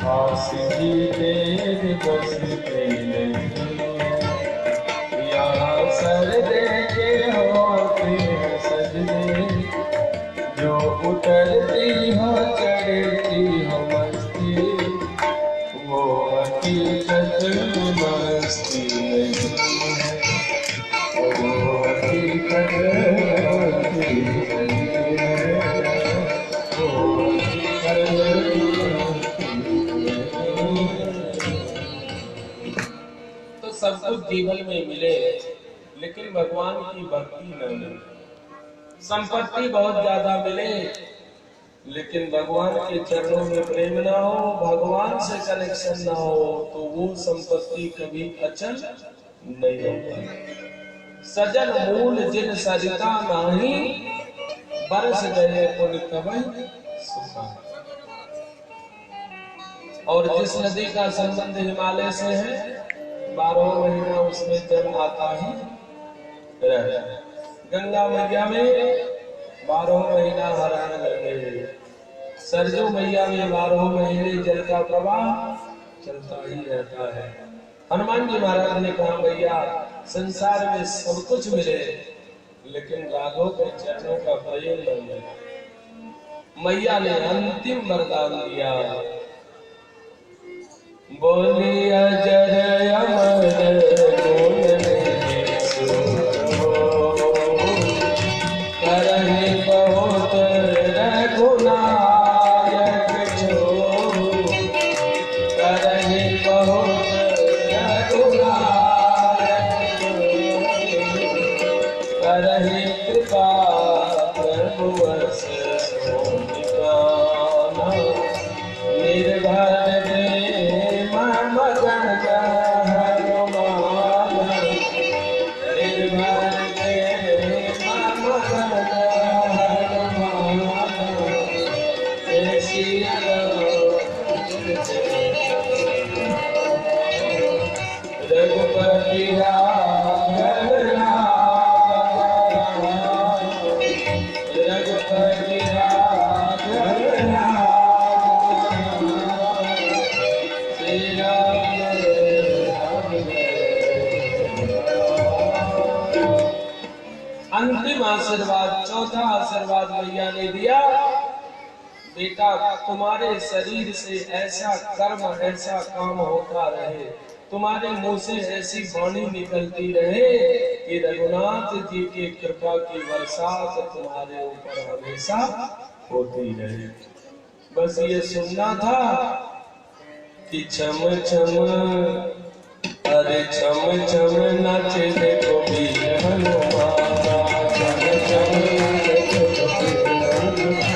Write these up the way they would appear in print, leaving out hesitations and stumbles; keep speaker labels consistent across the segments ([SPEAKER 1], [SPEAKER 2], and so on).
[SPEAKER 1] आस भी तेरे बसते नहीं, यहाँ सर दे के होते हैं सजदे, जो उतरती हो चढ़ती हो मस्ती, वो हकीकत मस्ती नहीं है, वो हकीकत मस्ती नहीं है, वो तो सब कुछ जीवन में मिले लेकिन भगवान की भक्ति न मिले, संपत्ति बहुत ज्यादा मिले लेकिन भगवान के चरणों में प्रेम ना हो, भगवान से कनेक्शन ना हो, तो वो संपत्ति कभी अचल नहीं होता। सजन मूल जिन सरिता नाही, बरस गए पुण्य तबई सुखा। और जिस नदी का संबंध हिमालय से है, 12 महीना उसमें जल आता ही रहता है। गंगा मैया में 12 महीना हरण लगे, सरजू मैया में 12 महीने जल का प्रवाह चलता ही रहता है। हनुमान जी महाराज ने कहा भैया संसार में सब कुछ मिले लेकिन राघव के चरणों का प्रेम न मिले। मैया ने अंतिम वरदान दिया, बोली अजर अमर बोल में सो करहि बहुत रघुनायक जो, करहि बहुत रघुनायक जो, करहि कृपा प्रभु बस सोनिकाना, निर्भर प्रेम मगन हनुमान, निर्भर प्रेम मगन हनुमान, रघुपति राघव राम, रघुपति राघव राम, श्री राम अंतिम आशीर्वाद, चौथा आशीर्वाद मैया ने दिया, बेटा तुम्हारे शरीर से ऐसा कर्म ऐसा काम होता रहे, तुम्हारे मुंह से ऐसी वाणी निकलती रहे कि रघुनाथ जी की कृपा की बरसात तुम्हारे ऊपर हमेशा होती रहे। बस ये सुनना था कि छम छम अरे छम छम नाचे देखो वीर हनुमान, छम छम देखो वीर हनुमान,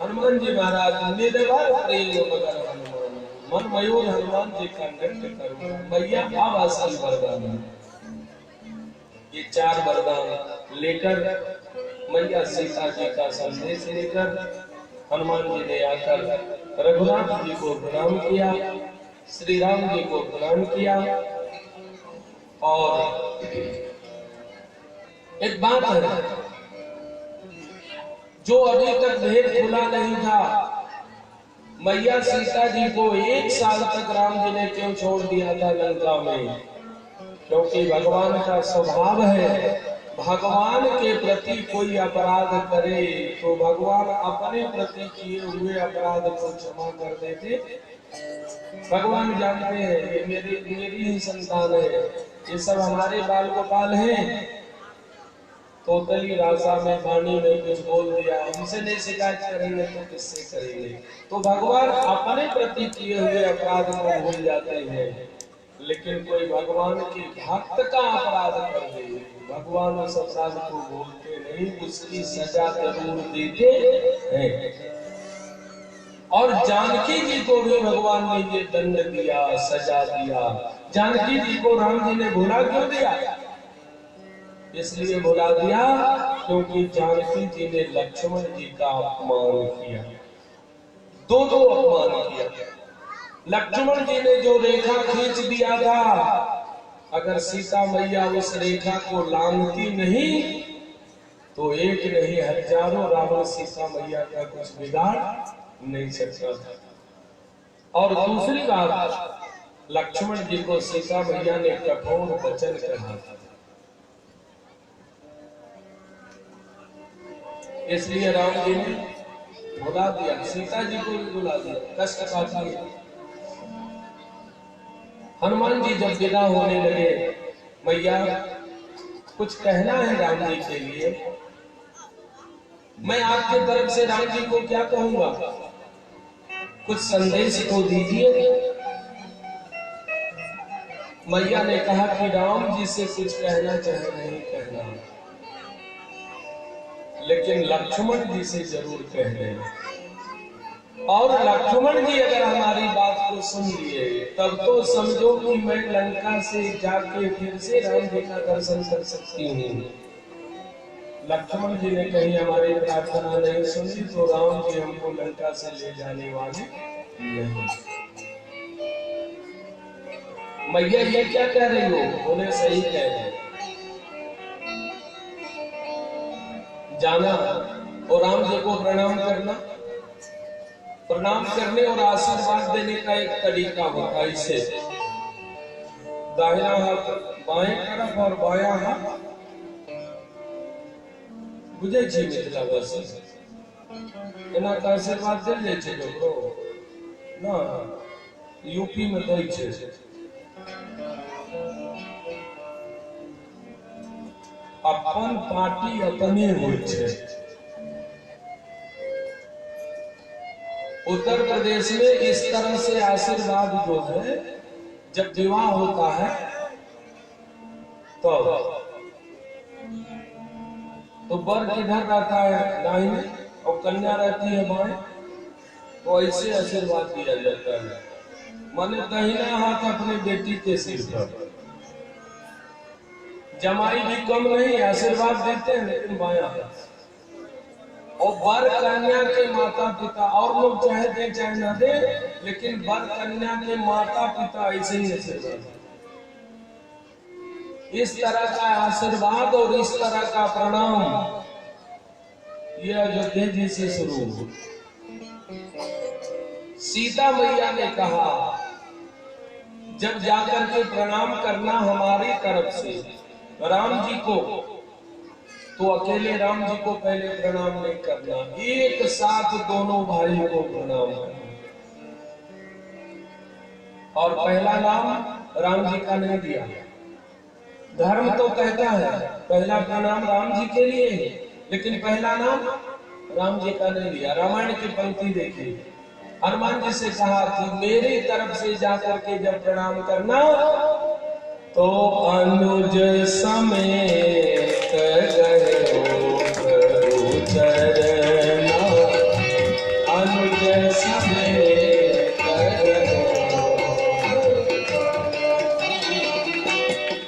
[SPEAKER 1] हनुमान जी महाराज निर्भर प्रेम मगर हनुमान, मन मयूर हनुमान जी का नृत्य करो। मैया आवासीय वरदान, ये 4 वरदान लेकर मैया सीता जी का संदेश लेकर हनुमान जी ने आकर रघुनाथ जी को प्रणाम किया, श्री राम जी को प्रणाम किया। और एक बात है, जो अभी तक भेद खुला नहीं था, मैया सीता जी को 1 साल तक राम जी ने क्यों छोड़ दिया था लंका में? क्योंकि भगवान का स्वभाव है, भगवान के प्रति कोई अपराध करे तो भगवान अपने प्रति किए हुए अपराध को क्षमा कर देते। भगवान जानते हैं ये मेरी ही संतान है, ये सब हमारे बाल गोपाल हैं, तोतली राजा में वाणी में कुछ बोल दिया, हमसे नहीं शिकायत करेंगे तो किससे करेंगे? तो भगवान अपने प्रति किए हुए अपराध को भूल जाते हैं, लेकिन कोई भगवान की भक्त का अपराध कर दे, भगवान उस अपराध को भूलते नहीं, उसकी सजा जरूर देते हैं। और जानकी जी को भी भगवान ने ये दंड दिया, सजा दिया। जानकी जी को राम जी ने भुला क्यों दिया? इसलिए भुला दिया क्योंकि जानकी जी ने लक्ष्मण जी का अपमान किया, दो अपमान किया। लक्ष्मण जी ने जो रेखा खींच दिया था, अगर सीता मैया उस रेखा को लांघती नहीं तो एक नहीं हजारों रावण सीता मैया का कुछ बिगाड़ नहीं सकता था। और दूसरी बात, लक्ष्मण जी को सीता मैया ने कठोर वचन कहा था, इसलिए राम जी ने बुला दिया, सीता जी को भी बुला दिया, कष्ट पाती है। हनुमान जी जब विदा होने लगे, मैया कुछ कहना है राम जी के लिए, मैं आपके तरफ से राम जी को क्या कहूंगा, कुछ संदेश तो दीजिए। मैया ने कहा कि राम जी से कुछ कहना चाहे नहीं कहना, लेकिन लक्ष्मण जी से जरूर कह देना। और लक्ष्मण जी अगर हमारी बात को सुन लिए तब तो समझो कि मैं लंका से जाके फिर से राम जी का दर्शन कर सकती हूँ। लक्ष्मण जी ने कहीं हमारी प्रार्थना नहीं सुनी तो राम जी हमको लंका से ले जाने वाले नहीं। मैया ये क्या कह रही हो, उन्हें सही कह रहे, जाना और राम जी को प्रणाम करना, प्रणाम करने और आशीर्वाद देने का एक तरीका होता है। इससे दाहिना हाथ बाएं तरफ और बायां हाथ बुझे छी मिथिला बस एना का आशीर्वाद दे ले छे लोगो ना, यूपी में दै छे। अपन पार्टी अपने होय छे। उत्तर प्रदेश में इस तरह से आशीर्वाद जो है, जब विवाह होता है तो वर किधर रहता है दाहिने और कन्या रहती है बाएं, तो ऐसे आशीर्वाद दिया जाता है। माने दाहिना हाथ अपने बेटी के सिर पर, जमाई भी कम नहीं आशीर्वाद देते हैं, लेकिन बायां हाथ। और वर कन्या के माता पिता, और लोग चाहे दे चाहे ना दे, लेकिन वर कन्या के माता पिता ऐसे ही आशीर्वाद। इस तरह का आशीर्वाद और इस तरह का प्रणाम ये अयोध्या जी से शुरू हुआ। सीता मैया ने कहा जब जाकर के प्रणाम करना हमारी तरफ से राम जी को, तो अकेले राम जी को पहले प्रणाम नहीं करना, एक साथ दोनों भाई को प्रणाम करना। और पहला नाम राम जी का नहीं दिया। धर्म तो कहता है पहला प्रणाम राम जी के लिए, लेकिन पहला नाम राम जी का नहीं दिया। रामायण की पंक्ति देखिए, हनुमान जी से कहा कि मेरी तरफ से जाकर के जब प्रणाम करना तो अनुज समेत गयो प्रभु चरना, अनुज समेत गयो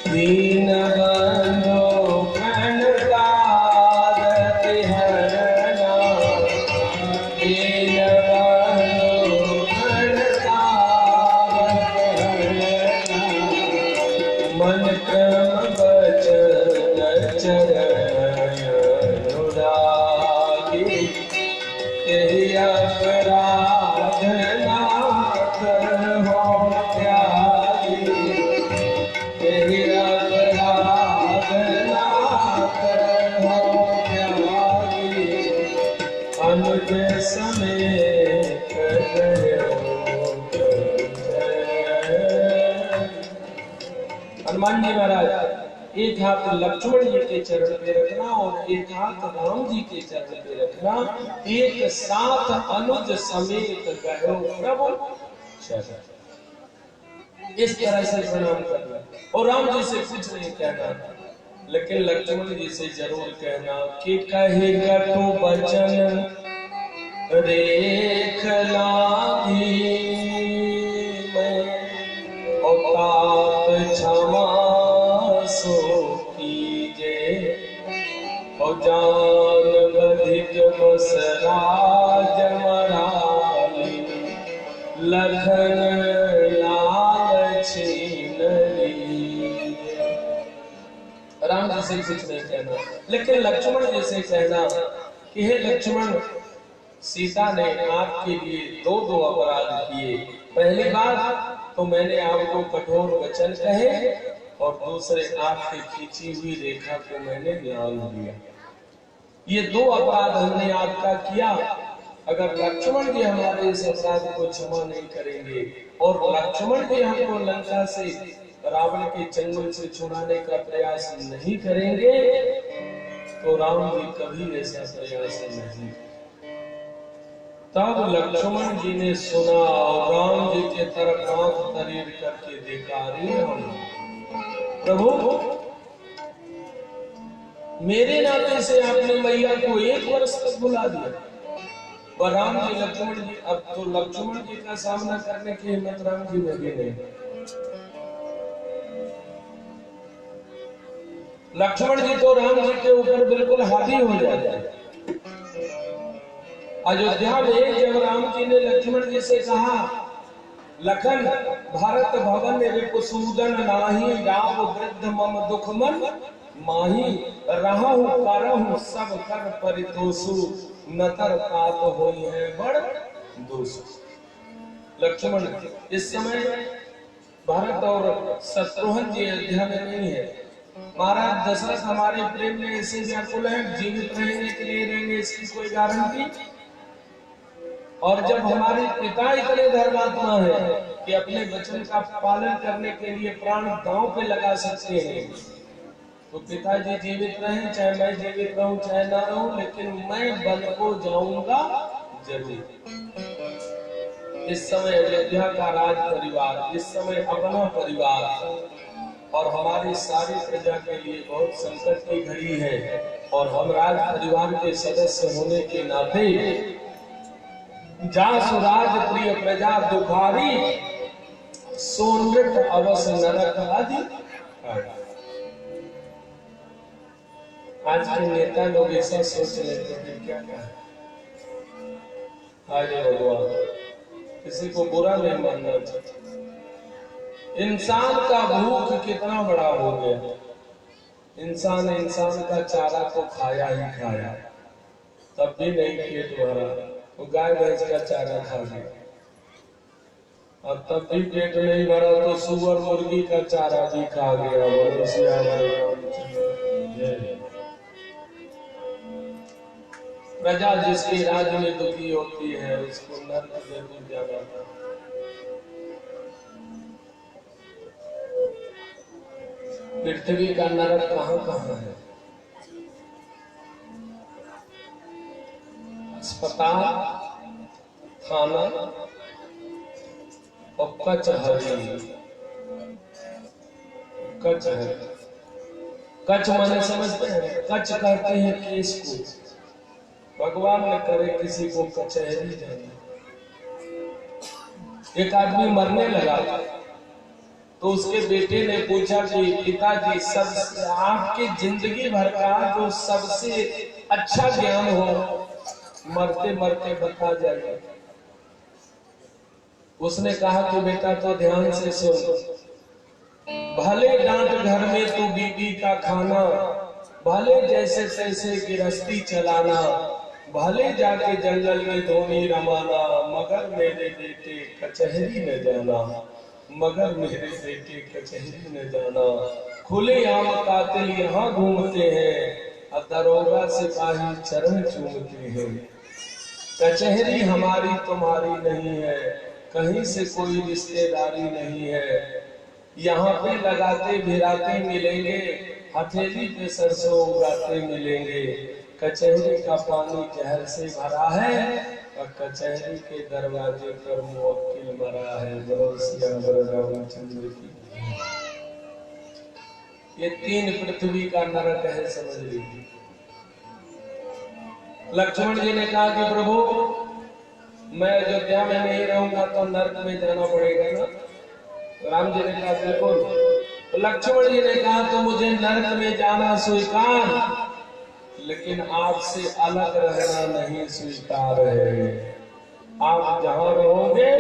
[SPEAKER 1] दीन बंधु प्रणतारत हरना, दीन बंधु प्रणतारत हरना, मन क्रम बचन चरण अनुरागी, तेहि अपराध नाथ हो त्यागी, तेहि अपराध नाथ हो त्यागी, अनुज समेत गयो। हनुमान जी महाराज एक हाथ लक्ष्मण जी के चरण पे रखना और एक हाथ राम जी के चरण पे रखना, एक साथ अनुज समेत गयो प्रभु चरण, इस तरह से प्रणाम करना। और राम जी से कुछ नहीं कहना, लेकिन लक्ष्मण जी से जरूर कहना कि कहे कटु बचन रेख लागी मैं, औकात क्षमा सो कीजे, और जान बधिक बस राज मराली, लखन से कुछ नहीं कहना, लेकिन लक्ष्मण जी से कहना कि हे लक्ष्मण, सीता ने आपके लिए दो दो अपराध किए। पहली बात तो मैंने आपको कठोर वचन कहे, और दूसरे आपकी खींची हुई रेखा को मैंने ध्यान दिया। ये दो अपराध हमने आपका किया। अगर लक्ष्मण जी हमारे इस अपराध को क्षमा नहीं करेंगे और लक्ष्मण जी हमको लंका से, रावण के चंगुल से छुड़ाने का प्रयास नहीं करेंगे, तो राम जी कभी ऐसा प्रयास नहीं। तब लक्ष्मण जी ने सुना और राम जी के तरफ आंख तरीर करके देखा, अरे राम प्रभु, मेरे नाते से आपने मैया को 1 वर्ष तक बुला दिया। और राम जी लक्ष्मण जी, अब तो लक्ष्मण जी का सामना करने की हिम्मत राम जी में भी नहीं। लक्ष्मण जी तो राम जी के ऊपर बिल्कुल हावी हो जाते हैं। अयोध्या में जब राम जी ने लक्ष्मण जी से कहा, लखन भारत भवन रिपुसूदन नाही, राम वृद्ध मम दुख मन माही, रहु करहु सब कर परितोषु, नतर पाप होई है बड़ दोष। लक्ष्मण इस समय भारत और शत्रुघ्न जी अयोध्या में नहीं है। महाराज दशरथ हमारे प्रेम में ऐसे व्याकुल है, जीवित रहने के लिए रहेंगे इसकी कोई गारंटी। और जब हमारे पिता इतने धर्मात्मा है कि अपने वचन का पालन करने के लिए प्राण दांव पे लगा सकते हैं, तो पिताजी जीवित रहें, चाहे मैं जीवित रहूं चाहे ना रहूं, लेकिन मैं वन को जाऊंगा जरूर। इस समय अयोध्या का राज परिवार, इस समय अपना परिवार और हमारी सारी प्रजा के लिए बहुत संकट की घड़ी है, और हम राज परिवार के सदस्य होने के नाते जासु राज प्रिय प्रजा दुखारी, सोनृत अवश्य नरक आदि। आज के नेता लोग ऐसा सोच लेते हैं, क्या क्या अरे भगवान, किसी को बुरा नहीं मानना चाहिए। इंसान का भूख कितना बड़ा हो गया, इंसान का चारा तो खाया ही खाया, तब भी नहीं पेट भरा। वो गाय भैंस का चारा खा गया और तब भी पेट नहीं भरा, तो सुअर मुर्गी का चारा भी खा गया। प्रजा जिसके राज्य में दुखी होती है उसको नर्क जरूर जाना। पृथ्वी का नरक कहाँ कहाँ है? अस्पताल, थाना और कचहरी। कचहरी, कच माने समझते हैं? कच कहते हैं केस को। भगवान ने करे किसी को कचहरी जाना। एक आदमी मरने लगा तो उसके बेटे ने पूछा कि पिताजी, सबसे आपकी जिंदगी भर का जो सबसे अच्छा ज्ञान हो मरते मरते बता जाए। उसने कहा कि बेटा तो ध्यान से सुन, भले डांट घर में तू बीबी का खाना, भले जैसे तैसे गृहस्थी चलाना, भले जाके जंगल में धोनी रमाना, मगर मेरे बेटे कचहरी न जाना, मगर मेरे बेटे कचहरी न जाना। खुले आम कातिल यहाँ घूमते हैं, दरोगा सिपाही चरण चूमते हैं। कचहरी हमारी तुम्हारी नहीं है, कहीं से कोई रिश्तेदारी नहीं है। यहाँ पे लगाते भिराते मिलेंगे, हथेली पे सरसों उगाते मिलेंगे। कचहरी का पानी जहर से भरा है और कचहरी के दरवाजे पर मुवक्किल मरा है। रामचंद्र की ये 3 पृथ्वी का नरक है, समझ लीजिए। लक्ष्मण जी ने कहा कि प्रभु, मैं अयोध्या में नहीं रहूंगा तो नरक में जाना पड़ेगा ना। राम जी ने कहा बिल्कुल। लक्ष्मण जी ने कहा तो मुझे नरक में जाना स्वीकार, लेकिन आपसे अलग रहना नहीं स्वीकार है। आप जहां रहोगे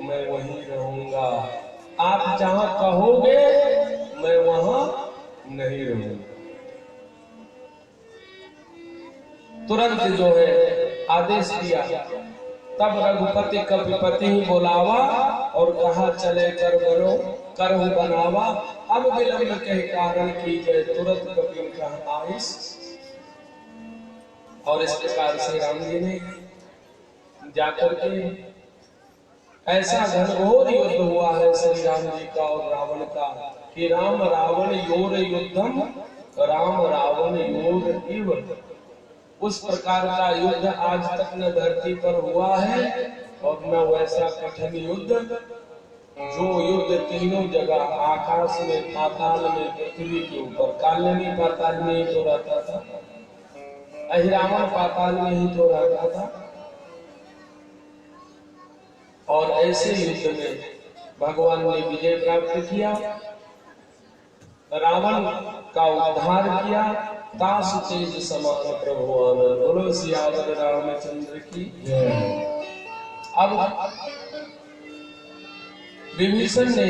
[SPEAKER 1] मैं वहीं रहूंगा, आप जहां कहोगे मैं वहां नहीं रहूंगा। तुरंत जो है आदेश दिया। तब रघुपति कपिपति ही बुलावा और कहा चले कर बनो करहु बनावा, अब विलंब कह कारण की जय, तुरंत कपि कहा आइस। और इस प्रकार से राम जी ने जाकर के ऐसा घनघोर युद्ध हुआ है श्री राम जी का और रावण का कि Ram Ravan your Yuddham, Ram Ravan your इव। उस प्रकार का युद्ध आज तक न धरती पर हुआ है और न वैसा कठिन युद्ध जो युद्ध तीनों जगह, आकाश में, पाताल में, पृथ्वी के ऊपर। काल्यानी पाताल में ही तो रहता था, अहिरावण पाताल में ही तो रहता था। और ऐसे युद्ध में भगवान ने विजय प्राप्त किया, रावण का उद्धार किया। तासु तेज समान प्रभु आनंद, बोलो सियावर रामचंद्र की जय। अब विभीषण ने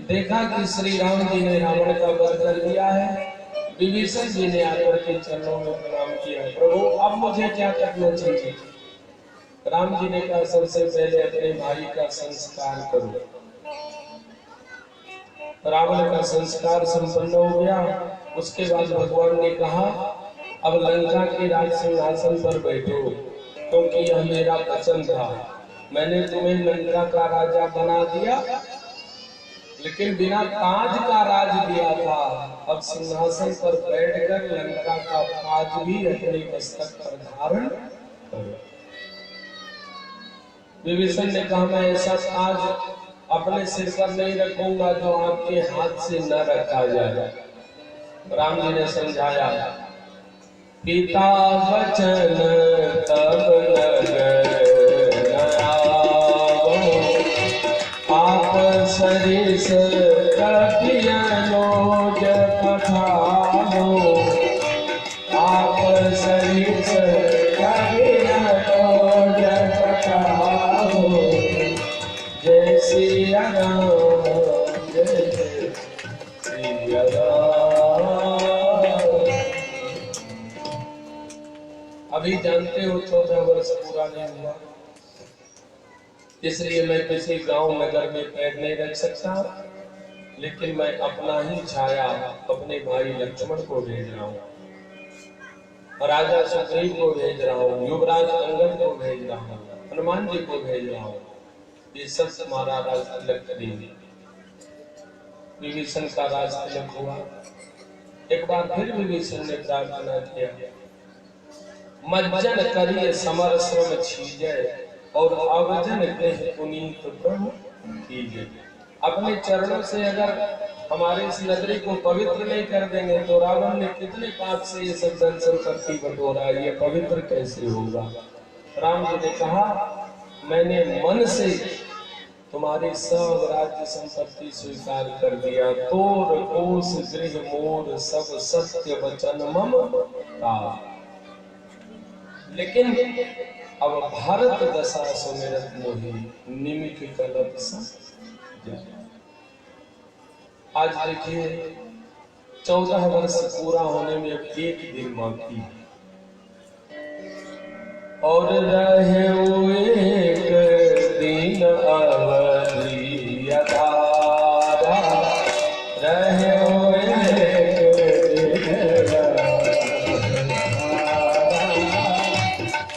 [SPEAKER 1] देखा कि श्री राम जी ने रावण का वध कर दिया है। विभीषण जी ने आकर के चरणों में प्रणाम किया, प्रभु अब मुझे क्या करना चाहिए? राम जी ने कहा सबसे पहले अपने भाई का संस्कार करो। रावण का संस्कार संपन्न हो गया। उसके बाद भगवान ने कहा अब लंका के राज सिंहासन पर बैठो, क्योंकि यह मेरा वचन था। मैंने तुम्हें लंका का राजा बना दिया, लेकिन बिना ताज का राज दिया था। अब सिंहासन पर बैठकर लंका का ताज भी अपने मस्तक पर धारण करो। विभीषण ने कहा मैं ऐसा ताज अपने सिर पर नहीं रखूंगा जो आपके हाथ से न रखा जाए। राम जी ने समझाया, पिता वचन तब नगर आप सरिस कपियनोज पठाओ, आप सरिस कपियनोज पठाओ, जय सिया राम जय सिया राम। अभी जानते हो 14 वर्ष पूरा नहीं हुआ, इसलिए मैं किसी गांव नगर में पैर नहीं रख सकता, लेकिन मैं अपना ही छाया अपने भाई लक्ष्मण को भेज रहा हूँ, राजा सुग्रीव को भेज रहा हूँ, युवराज अंगद को भेज रहा हूँ, हनुमान जी को भेज रहा हूँ। ये सब तुम्हारा राज तिलक करेंगे। विभीषण का राज तिलक हुआ। एक बार फिर विभीषण ने प्रार्थना किया, मज्जन करिए समर श्रम छीजे और अवजन ग्रह पुनीत प्रभु कीजिए। अपने चरणों से अगर हमारे इस नगरी को पवित्र नहीं कर देंगे तो रावण ने कितने पाप से ये सब धन संपत्ति बटोरा, ये पवित्र कैसे होगा? राम जी ने कहा मैंने मन से तुम्हारी सब राज्य संपत्ति स्वीकार कर दिया। तोर कोस गृह मोर सब सत्य वचन मम का, लेकिन अब भारत दशा सुमिरत मोहि निमित कलप सा। आज देखिए 14 वर्ष पूरा होने में अब एक दिन बाकी है और रहे एक दिन अवधि अधारा, रहे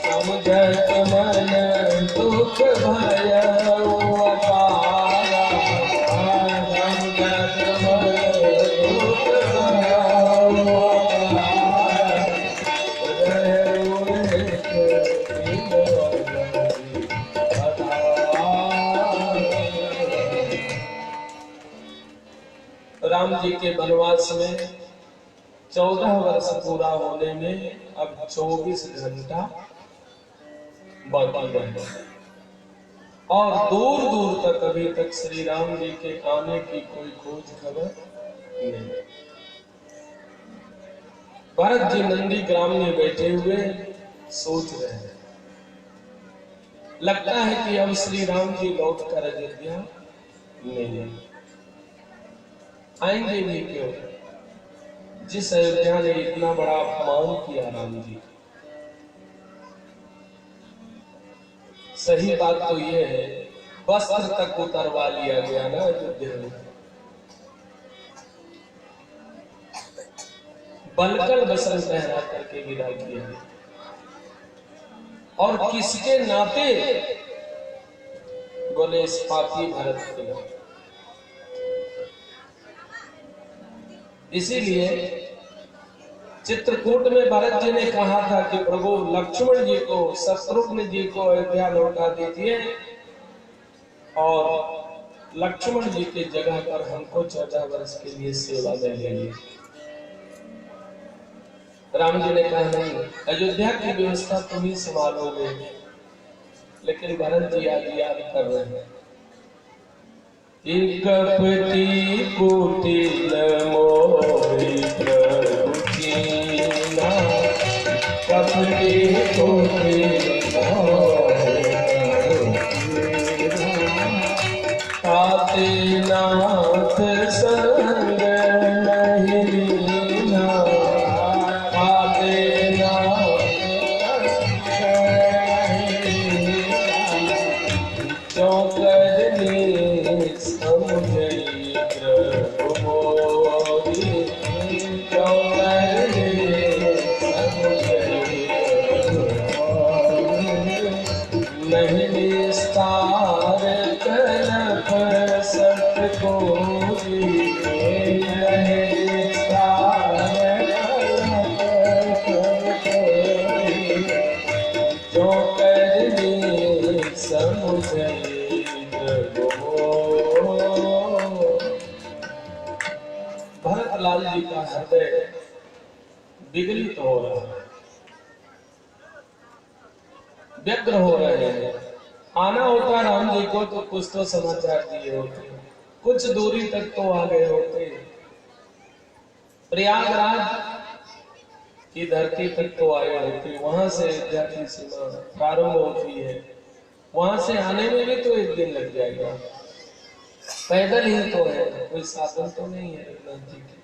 [SPEAKER 1] समझत मन दुख भय अपारा, समझत मन दुख भय राम जी के वनवास में 14 वर्ष पूरा होने में अब 24 घंटा बाकी है और दूर दूर तक अभी तक श्री राम जी के आने की कोई खोज खबर नहीं। भरत जी नंदी ग्राम में बैठे हुए सोच रहे हैं, लगता है कि अब श्री राम जी लौट कर अयोध्या नहीं आएंगे भी क्यों? जिस अयोध्या ने इतना बड़ा अपमान किया राम जी, सही बात तो ये है, वस्त्र तक उतरवा लिया गया ना अयोध्या में, बलकल बसन पहरा करके विदा किया। और किसके नाते? बोले इस पापी भरत के नाते। इसीलिए चित्रकूट में भरत जी ने कहा था कि प्रभु लक्ष्मण जी को, शत्रुघ्न जी को अयोध्या लौटा दीजिए और लक्ष्मण जी की जगह पर हमको 14 वर्ष के लिए सेवा दे लीजिए। राम जी ने कहा नहीं, अयोध्या की व्यवस्था तुम ही संभालोगे। लेकिन भरत जी आज याद कर रहे हैं, कपटी कुटिल मोहि प्रभु कीना, कपटी कुटिल ताते नाथ संग नहीं लीना, ताते नाथ चौकड़नी समझई प्रभु मोरी, चौकड़नी समझई नहीं निस्तार कलप सत कोई, नहीं निस्तार कलप सत कोई, जो करनी समझई भरतलाल जी का हृदय विगलित हो रहा है, व्यग्र हो रहे हैं। आना होता राम जी को तो कुछ तो समाचार दिए होते, कुछ दूरी तक तो आ गए होते, प्रयागराज की धरती तक तो आए होते, वहां से अयोध्या की सीमा प्रारंभ होती है, वहां से आने में भी तो एक दिन लग जाएगा। पैदल ही तो है, कोई साधन तो नहीं है रघुनाथ जी की।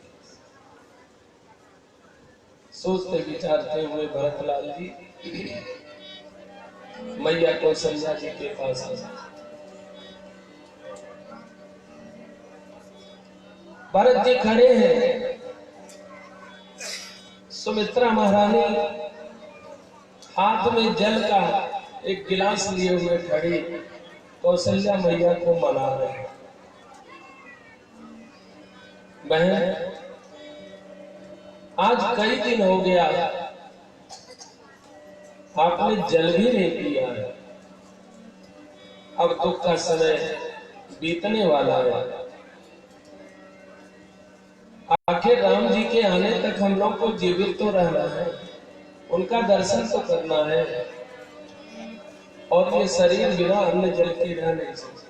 [SPEAKER 1] सोचते विचारते हुए भरतलाल जी मैया कौशल्या जी के पास आए। भरत जी खड़े हैं, सुमित्रा महारानी हाथ में जल का एक गिलास लिए हुए खड़ी, कौशल्या मैया को मना रहे हैं। बहन, आज कई दिन हो गया आपने जल भी नहीं पिया है, अब दुख का समय बीतने वाला है। आखिर राम जी के आने तक हम लोग को जीवित तो रहना है, उनका दर्शन तो करना है, और ये शरीर बिना अन्न जल के रह नहीं सकता।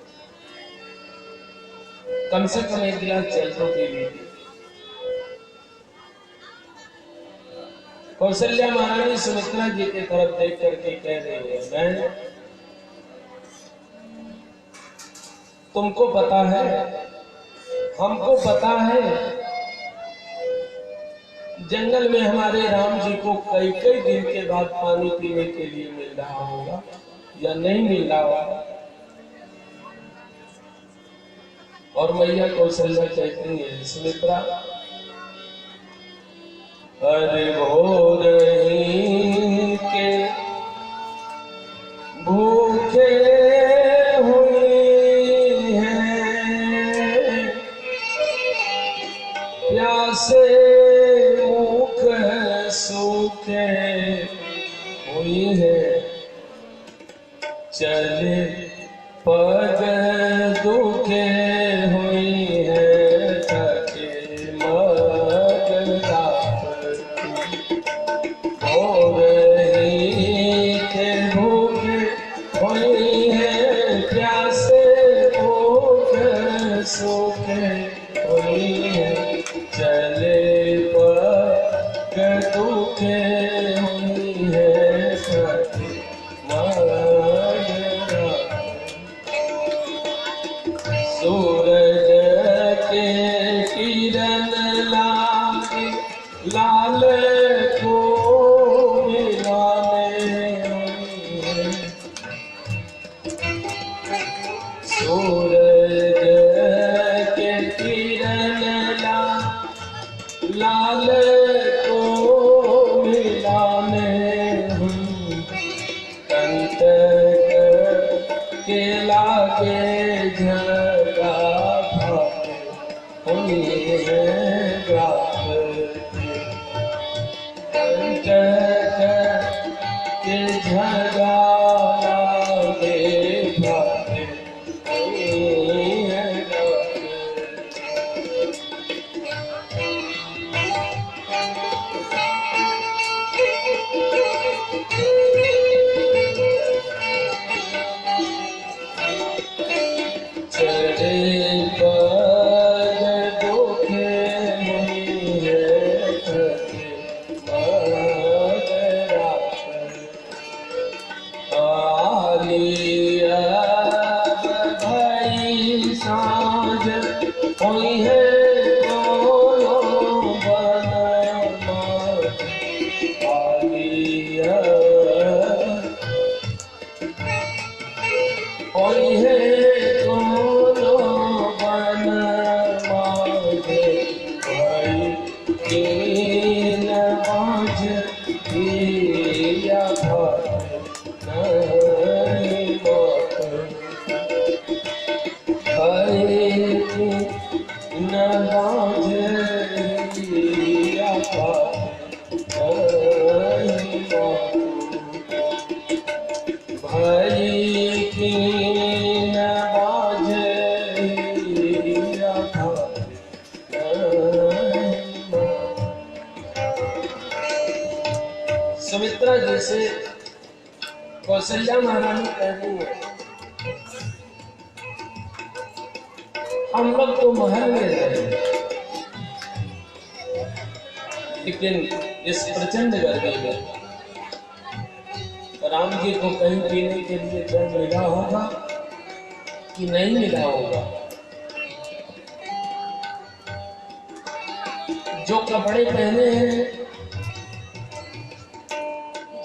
[SPEAKER 1] कम से कम एक गिलास जल तो पी लीजिए। कौशल्या महारानी सुमित्रा जी की तरफ देख करके कह रही है, मैं तुमको पता है, हमको पता है, जंगल में हमारे राम जी को कई कई दिन के बाद पानी पीने के लिए मिल रहा होगा या नहीं मिल रहा होगा। और मैया कौशल्या कहती है, सुमित्रा अरे भोर ही के भूखे हुई हैं, प्यासे मुख सूखे हुई है, चले पग दुखे हुई है, थके मगदा हो रही के भूखे हुई है, प्यासे भूख सूखे हुई है, चले पग दुखे हुई है, थके मगदा। सूरज के किरण लागे लाल को मिलाने, बाज कोई है कोनो बनमा आलिया कोई है कोनो बनमा भाई कीन बाज दिया सुमित्रा जी से कौशल्या महारानी कह रही है, हम लोग तो महल में रहे, लेकिन इस प्रचंड गर्मी में राम जी को कहीं पीने के लिए जल मिला होगा कि नहीं मिला होगा। जो कपड़े पहने हैं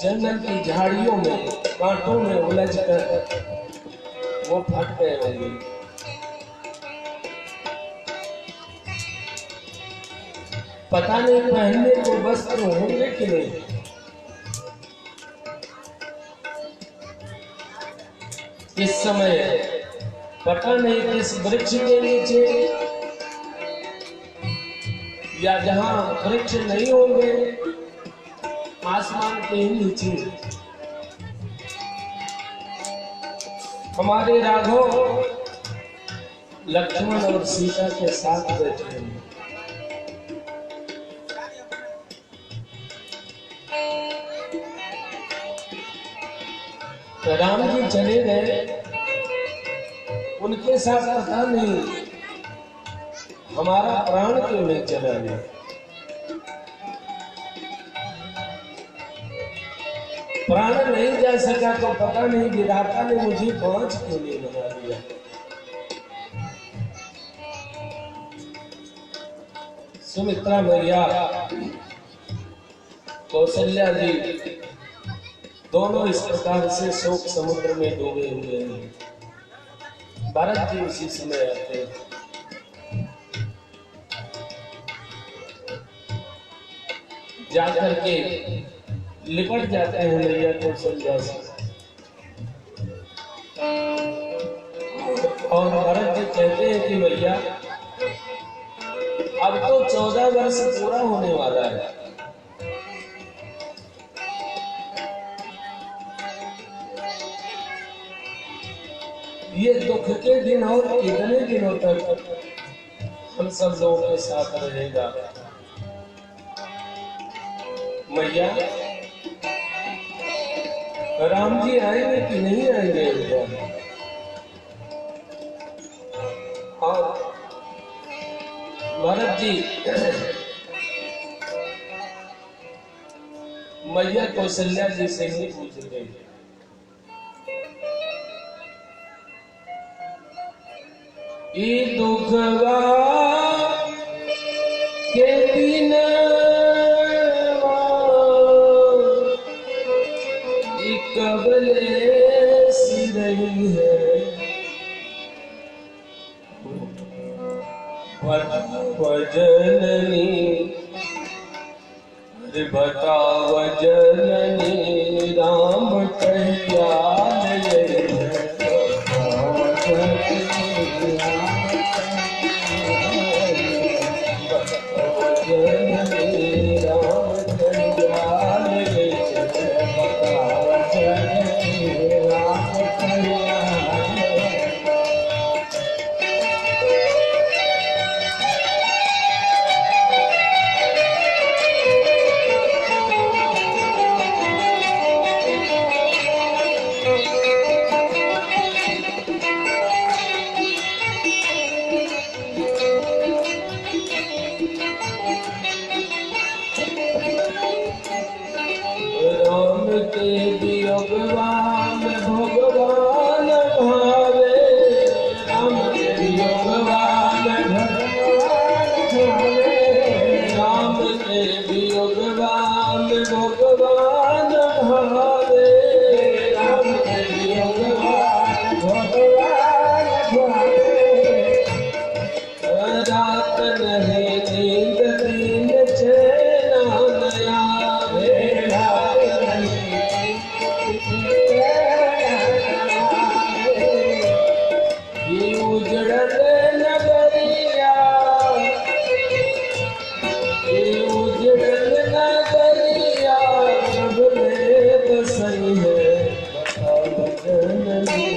[SPEAKER 1] जंगल की झाड़ियों में कांटों में उलझ कर वो फट गए होंगे। पता नहीं पहनने को वस्त्र होंगे कि नहीं। इस समय पता नहीं किस वृक्ष के नीचे या जहां वृक्ष नहीं होंगे आसमान के नीचे हमारे राघव लक्ष्मण और सीता के साथ बैठे हैं। राम जी चले गए, उनके साथ पता नहीं हमारा प्राण क्यों नहीं चला गया। प्राण नहीं जा सका तो पता नहीं विधाता ने मुझे पांच क्यों नहीं बना दिया। सुमित्रा मैया कौशल्या जी दोनों इस प्रकार से शोक समुद्र में डूबे हुए हैं। भरत जी उसी समय आते हैं। जाकर के लिपट जाते हैं मैया कौशल्या से और भरत जी कहते हैं कि मैया अब तो 14 वर्ष पूरा होने वाला है। ये दुख के दिन और कितने दिनों तक हम सब लोगों के साथ रहेगा। मैया राम जी आएंगे कि नहीं आएंगे। और भरत जी मैया कौशल्या जी से ही पूछ रहे हैं, ई दुखवा के दिन कबले सी रही है वजननी बताव जननी राम कल्याण भगवान भगवान भावे राम के वियोग रात नहीं नींद दिन चैना नया ये उजड़ल नगरिया ये उजड़ल नगरिया जब ले बसई है बताओ जननी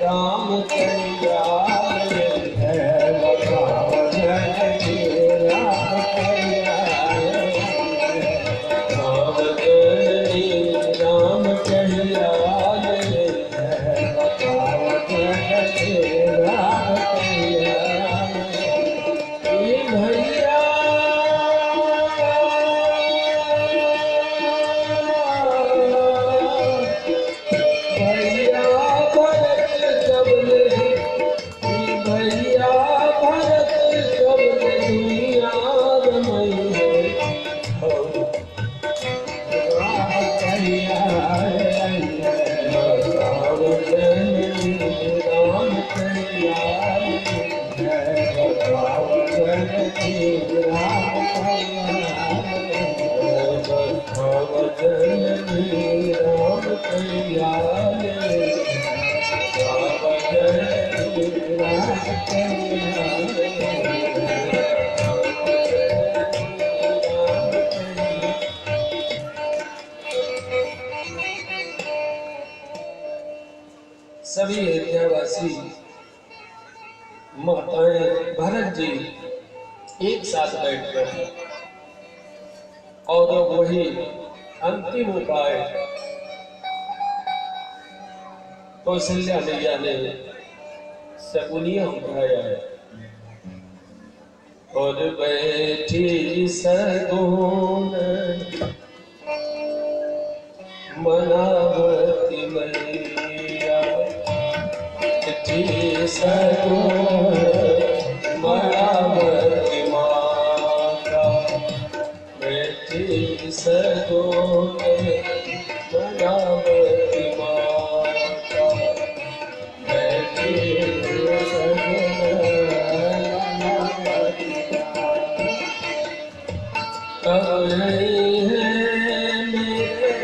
[SPEAKER 1] राम तैयार है बताओ जननी राम तैयार जननी राम तैयार है बताओ जननी राम तैयार ये भैया भैया भरत कबले भैया भरत कबले दुनिया रमई है राम तैयार बताओ जननी राम तैयार बताओ जननी राम बताओ जननी राम तैयार बताओ जननी राम सभी अयोध्यावासी माताएं भरत जी एक साथ बैठकर और वही अंतिम उपाय कौशल्या मैया ने शकुनिया उठाया है और बैठी सगुन मनावती मैया बैठी सगुन मनावती माता बैठी सगुन मनावती माता बैठी कब नहीं है मेरे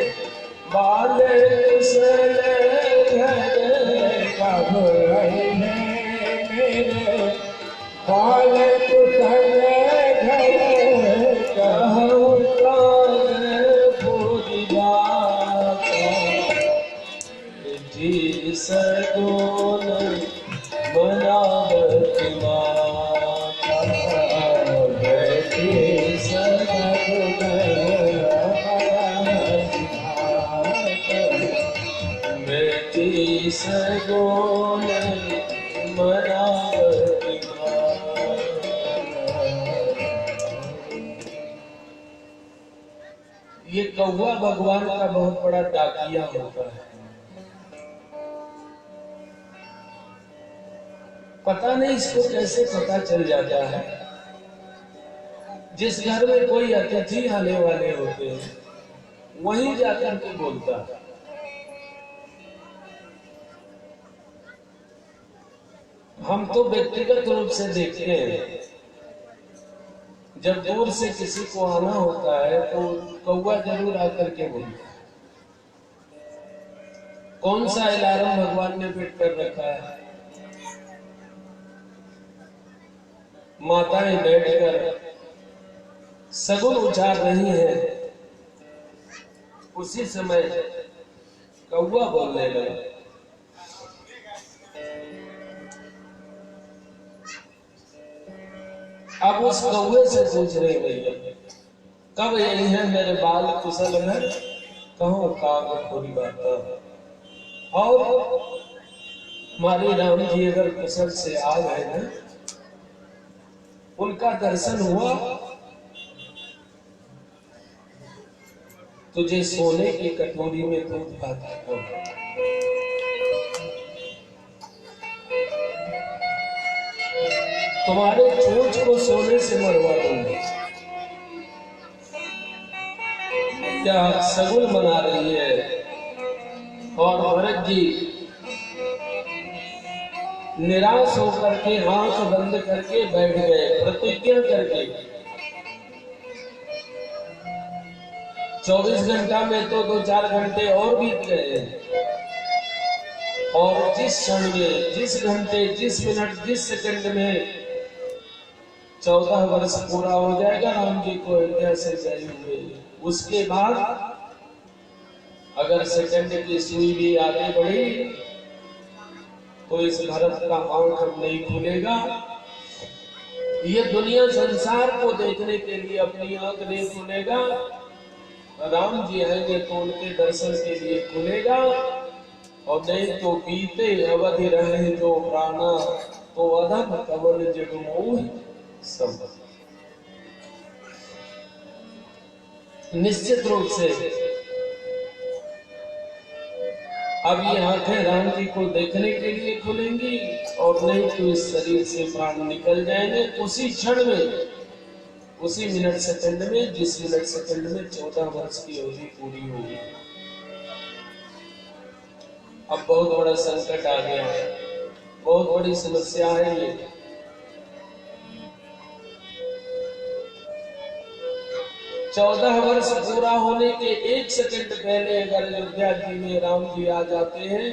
[SPEAKER 1] बाल कुशल घर कब नहीं है मेरे बाल कुशल घर कहूँ पूरी बात जी सगुन मनावती माता बैठी सगुन बैठी सगुन मनावती माता। ये कौवा भगवान का बहुत बड़ा डाकिया होता है। पता नहीं इसको कैसे पता चल जाता है। जिस घर में कोई अतिथि आने वाले होते हैं वहीं जाकर के बोलता है। हम तो व्यक्तिगत रूप से देखते हैं, जब दूर से किसी को आना होता है तो कौवा जरूर आकर के बोलता है। कौन सा अलार्म भगवान ने फिट कर रखा है? माताएं बैठकर सगुन उछाल रही हैं, उसी समय कौवा बोलने लगा। अब उस कौवे से पूछ रही भैया कब यही है मेरे बाल कुशल घर कहो काग थोड़ी बात। और हमारे राम जी अगर कुशल से आ गए ना, उनका दर्शन हुआ, तुझे सोने की कटोरी में दूध पाता हूं। तुम्हारे चोंच को सोने से मरवा दूंगा। क्या सगुन मना रही है। और भरत जी निराश होकर के आंख बंद करके बैठ गए, प्रतिज्ञा करके। 24 घंटा में तो 2-4 घंटे और बीत गए, और जिस क्षण में, जिस घंटे, जिस मिनट, जिस सेकंड में 14 वर्ष पूरा हो जाएगा राम जी को अयोध्या से गए हुए, उसके बाद अगर सेकंड की सुई भी आगे बढ़ी तो इस भारत का आंख अब नहीं खुलेगा। ये दुनिया संसार को देखने के लिए अपनी आंख नहीं खुलेगा। राम जी आएंगे तो उनके दर्शन के लिए खुलेगा, और नहीं तो बीते अवधि रहे जो प्राणा, तो अधम कमल जगमोह सब। निश्चित रूप से अब ये आंखें राम जी को देखने के लिए खुलेंगी, और नहीं तो इस शरीर से प्राण निकल जाएंगे उसी क्षण में, उसी मिनट सेकंड में, जिस मिनट सेकंड में 14 वर्ष की अवधि पूरी होगी। अब बहुत बड़ा संकट आ गया है, बहुत बड़ी समस्या है ये। चौदह वर्ष पूरा होने के 1 सेकंड पहले अगर अयोध्या जी में राम जी आ जाते हैं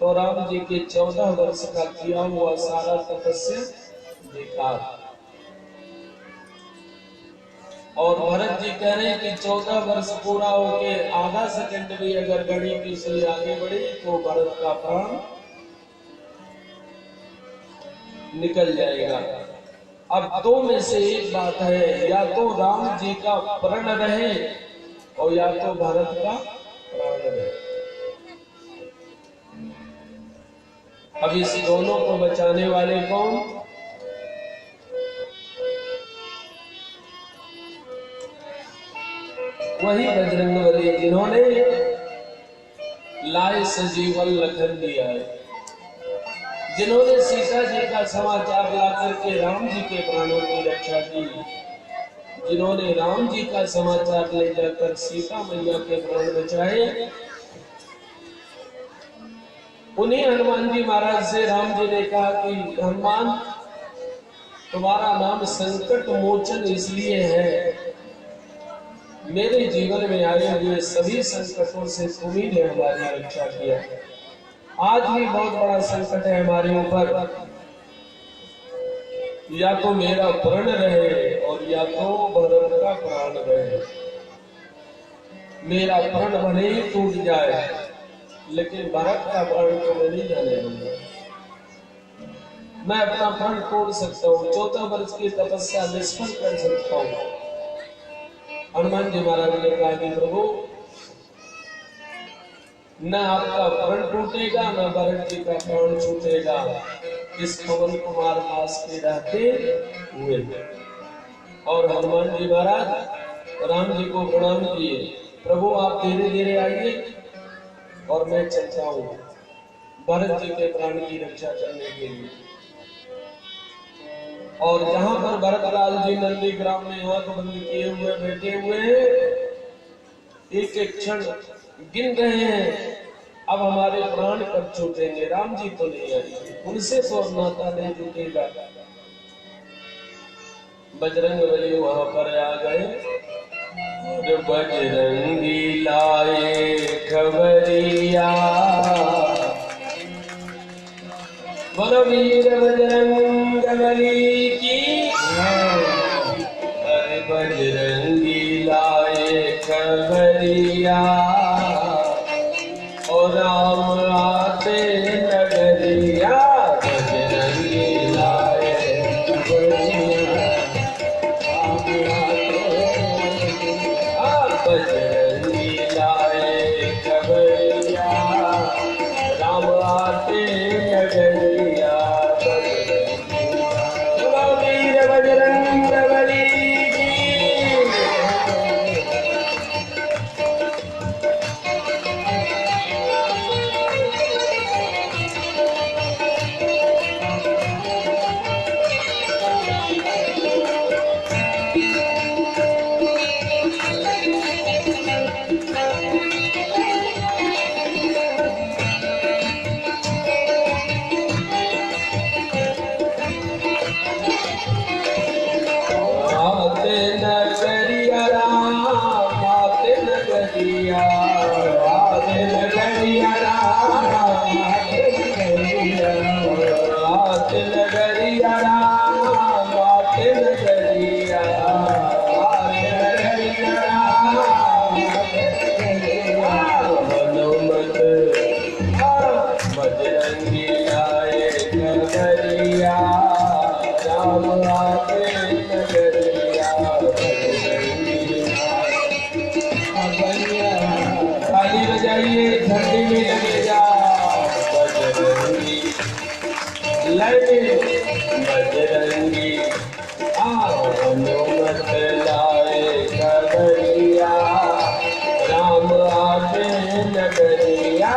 [SPEAKER 1] तो राम जी के 14 वर्ष का किया हुआ सारा तपस्या बेकार। और भरत जी कह रहे हैं कि 14 वर्ष पूरा होके आधा सेकंड भी अगर घड़ी की सुई आगे बढ़ी तो भरत का प्राण निकल जाएगा। अब दो में से एक बात है, या तो राम जी का प्रण रहे और या तो भारत का प्राण रहे। अब इस दोनों को बचाने वाले कौन? वही बजरंगबली जिन्होंने लाए सजीवन लखन दिया है, जिन्होंने सीता जी का समाचार ला करके राम जी के प्राणों की रक्षा की, जिन्होंने राम जी का समाचार ले जाकर सीता मैया के प्राण बचाए, उन्हीं हनुमान जी महाराज से राम जी ने कहा कि हनुमान, तुम्हारा नाम संकट मोचन इसलिए है, मेरे जीवन में आए हुए सभी संकटों से तुम्ही ने हमारी रक्षा किया। आज भी बहुत बड़ा संकट है हमारे ऊपर, या तो मेरा प्रण रहे और या तो भरत का प्राण रहे। मेरा प्रण भले ही टूट जाए लेकिन भरत का प्राण तो मैं नहीं जाने दूंगा। मैं अपना प्राण तोड़ सकता हूँ, 14 वर्ष की तपस्या निष्फल कर सकता हूँ। हनुमान जी महाराज ने कहा कि प्रभु, न आपका प्रण टूटेगा न भरत जी का प्राण छूटेगा, इस पवन कुमार पास के रहते हुए। और हनुमान जी महाराज राम जी को प्रणाम किए, प्रभु आप धीरे धीरे आइए और मैं चलता हूँ भरत जी के प्राण की रक्षा करने के लिए। और जहां पर भरतलाल जी नंदी ग्राम में आंख बंद किए हुए बैठे हुए हैं, एक एक क्षण गिन रहे हैं, अब हमारे प्राण कब छूटेंगे। राम जी तो नहीं आएंगे, उनसे तो नाता नहीं जुटेगा। बजरंगबली वहां पर आ गए, बजरंगी लाए खबरिया, बोलो वीर बजरंगबली की, अरे बजरंगी लाए खबरिया, और राम आते नगरिया, बजरंगी लाए खबरिया, बजरंगी लाए खबरिया, राम आते नगरिया, बजरंगी आते नगरिया ताली बजाइए घंटी में लगेगा बजरंगी लड़े बजरंगी हनुमत लाए खबरिया राम आते नगरिया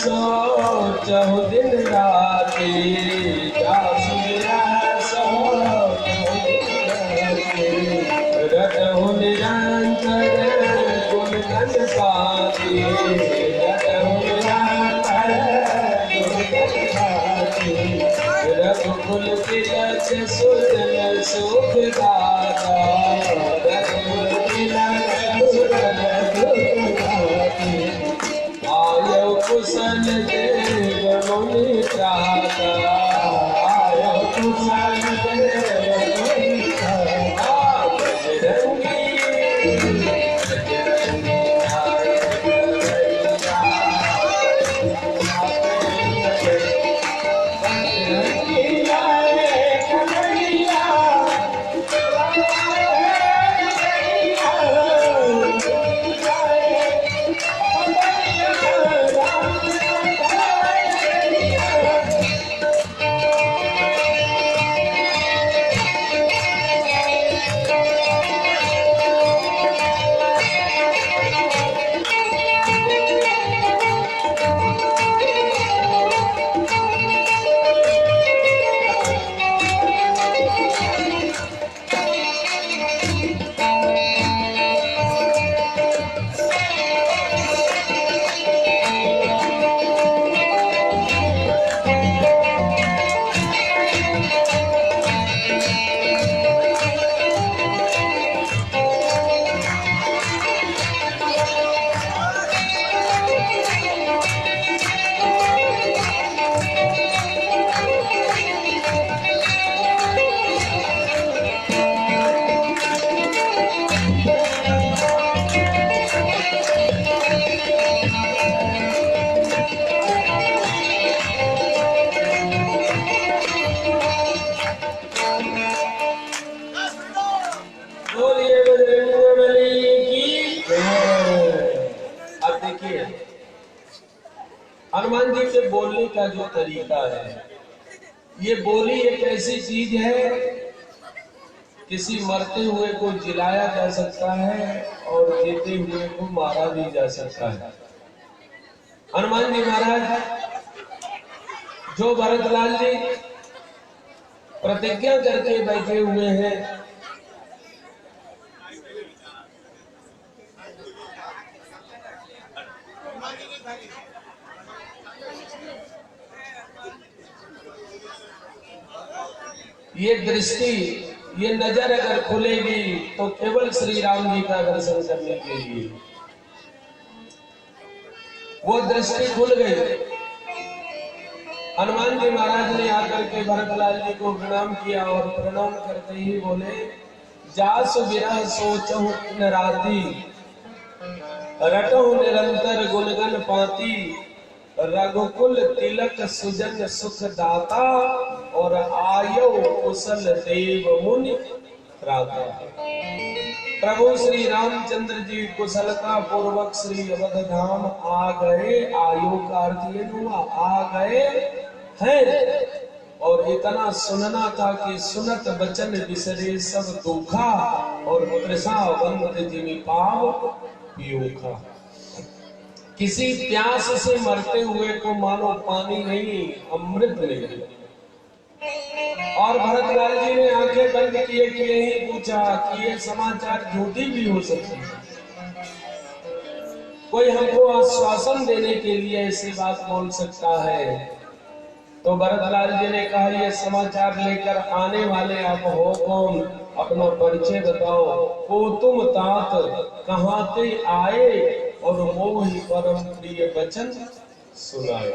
[SPEAKER 1] सोचहु दिन राति रटहु निरंतर गुण गण पाति रघुकुल तिलक सुजन सुख दाता रघुकुल तिलक सुजन आयो कुशल देव मुनि त्राता आयो कुशल देव मुनि त्राता बजरंगी बजरंगी आए हनुमान जी के बोलने का जो तरीका है, ये बोली एक ऐसी चीज है, किसी मरते हुए को जिलाया जा सकता है और जीते हुए को मारा भी जा सकता है। हनुमान जी महाराज जो भरतलाल जी प्रतिज्ञा करके बैठे हुए हैं, ये दृष्टि, ये नजर अगर खुलेगी तो केवल श्री राम जी का दर्शन करने के लिए। वो दृष्टि खुल गई। हनुमान जी महाराज ने आकर के भरतलाल जी को प्रणाम किया और प्रणाम करते ही बोले, जास विरह सोचहु न राती, रटहु निरंतर गुणगन पाती, रघुकुल तिलक सुजन सुख दाता, और आयो कुशल देव मुनि त्राता। प्रभु श्री रामचंद्र जी कुशलता पूर्वक श्री अवध धाम आ गए। आयु का अर्थ ये हुआ आ गए हैं, और इतना सुनना था कि सुनत बचन बिसरे सब दुखा, और तृषा बंद जिमि पाव पियूखा। किसी प्यास से मरते हुए को मानो पानी नहीं, अमृत नहीं। और भरतलाल जी ने आंखें बंद किए कि यही पूछा कि ये समाचार झूठी भी हो सकती है, कोई हमको आश्वासन देने के लिए ऐसी बात बोल सकता है। तो भरतलाल जी ने कहा, ये समाचार लेकर आने वाले आप हो कौन, अपना परिचय बताओ। को तुम तात कहाँ ते आए, और मोहि परम प्रिय वचन सुनाए।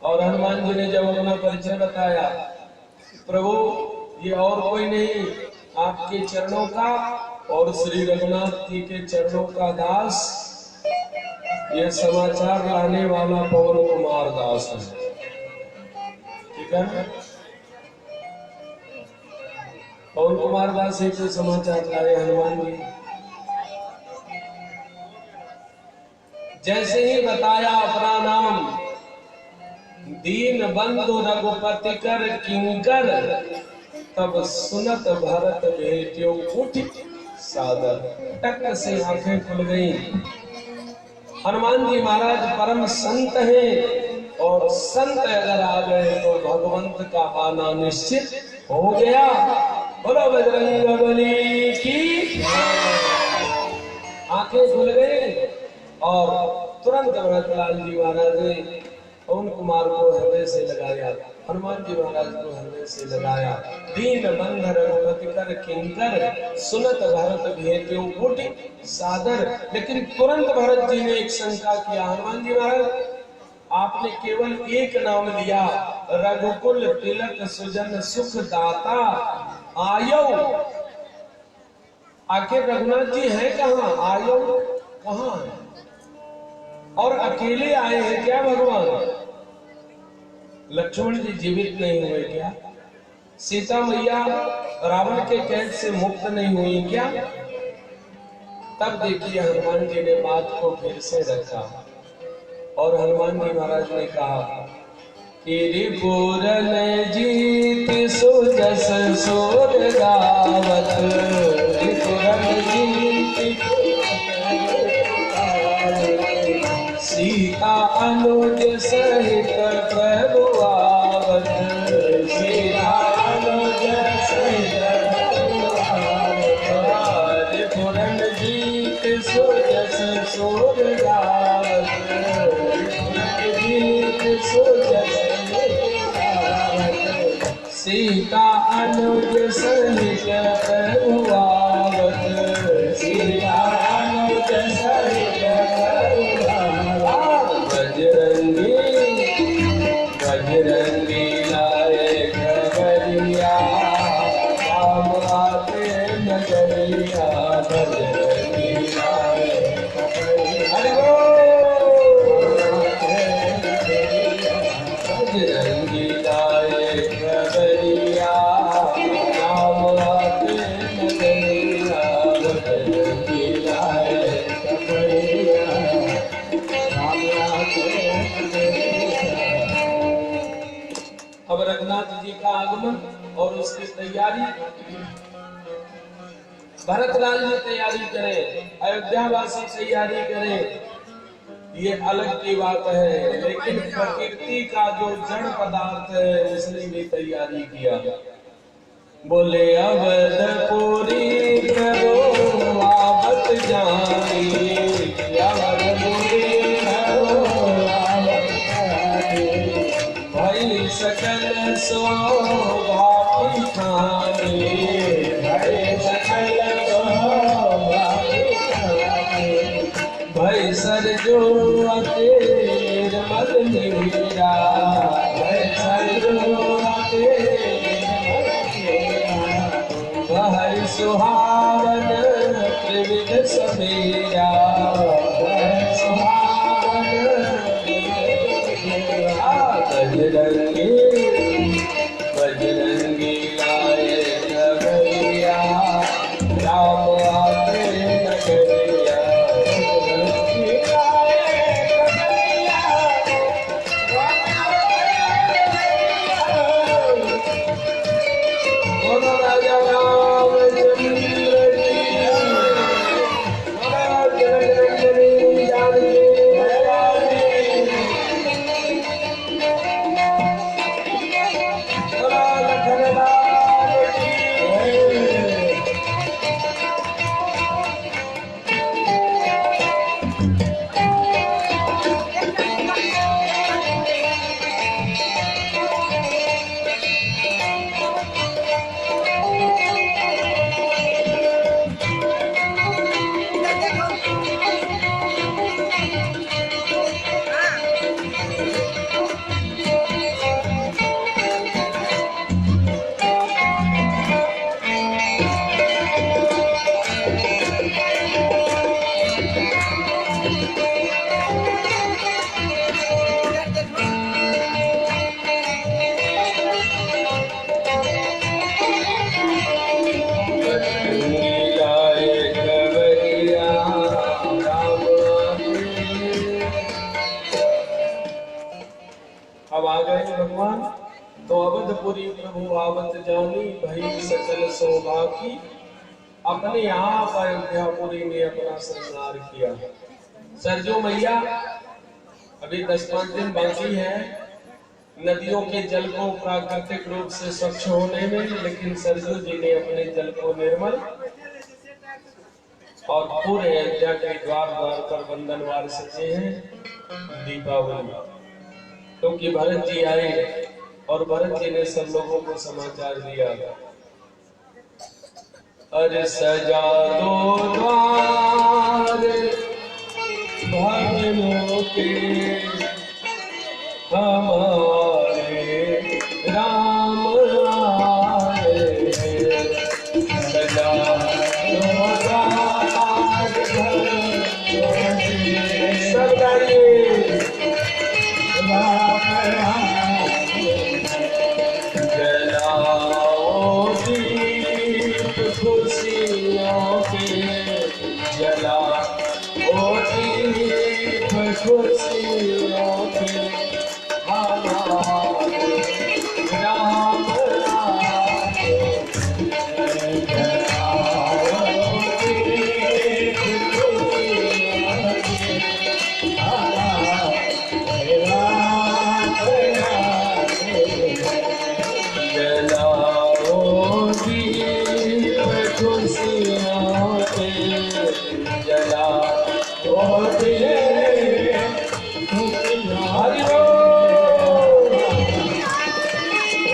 [SPEAKER 1] और हनुमान जी ने जब अपना परिचय बताया, प्रभु ये और कोई नहीं, आपके चरणों का और श्री रघुनाथ जी के चरणों का दास, ये समाचार लाने वाला पवन कुमार दास है। ठीक है ना? पवन कुमार दास ही तो समाचार लाए हनुमान जी। जैसे ही बताया अपना नाम, दीन बंधु रघुपति कर किंकर, तब सुनत भरत भेट्यो उठ सादर। टक से आंखें खुल गई। हनुमान जी महाराज परम संत हैं, और संत अगर आ गए तो भगवंत का आना निश्चित हो गया। बोलो बजरंगबली की। आंखें खुल गई और तुरंत भरतलाल जी महाराज ने पवन कुमार को हृदय से लगाया, हनुमान जी महाराज को हृदय से लगाया। दीन बंध रघुपति कर किंकर, सुनत भरत भेट्यो उठ सादर। लेकिन तुरंत भरत जी ने एक शंका किया, हनुमान जी महाराज आपने केवल एक नाम लिया, रघुकुल तिलक सुजन सुख दाता, आयो। आखिर रघुनाथ जी है कहाँ, आयो कहाँ है? और अकेले आए हैं क्या भगवान? लक्ष्मण जी जीवित नहीं हुए क्या? सीता मैया रावण के कैद से मुक्त नहीं हुई क्या? तब देखिए हनुमान जी ने बात को फिर से रखा, और हनुमान जी महाराज ने कहा कि रिपुरन जीत सुजस सोर गावत, रिपुरन जीत सीता अनुज सहित प्रभु आवत, सीता अनुज सहित रिपुरन जीत सुजस सोर गावत, जीत सुजस सीता अनुज सहित प्रभु आवत, सीता अनुज सहित बजरंगी लाए खबरिया, राम आते नगरिया, बजरंगी लाए खबरिया, बजरंगी लाए खबरिया, राम आते नगरिया, बजरंगी लाए खबरिया, राम आते। अब रघुनाथ जी का आगमन और उसकी तैयारी, भरतलाल जी तैयारी करें, अयोध्या वासी तैयारी करें, ये अलग की बात है, लेकिन प्रकृति का जो जड़ पदार्थ है उसने भी तैयारी किया। बोले अवधपुरी करो आवत जानी, अवधपुरी करो आवत जानी, भाई सकल शोभा की खानी, भाई सकल शोभा की खानी, भाई सरजो तेर मद मीरा, भाई सरजो भाई सुहावन त्रिविध समेरा, सुहावन बजरंगी बजरंगी लाए नगरिया, राम आते नगरिया, भगवान। तो अवधपुरी प्रभु आवत जानी, भई सकल शोभा की। अपने आप अयोध्यापुरी ने अपना श्रृंगार किया। सरजू मैया अभी 10-5 दिन बाकी है नदियों के जल को प्राकृतिक रूप से स्वच्छ होने में, लेकिन सरजू जी ने अपने जल को निर्मल और पूरे अयोध्या के द्वार द्वार पर वंदनवार सजे हैं दीपावली। क्योंकि भरत जी आए और भरत जी ने सब लोगों को समाचार दिया, अरे सजा दो द्वार भवनों के हमारे राम आए, सजा दो द्वार भवनों के। सब गाइए जलाओ दीप खुशियों के, जलाओ दीप खुशियों के, हमारे राम आए, जलाओ दीप खुशियों के, हमारे जलाओ दीप खुशियों के, जलाओ दीप खुशियों के,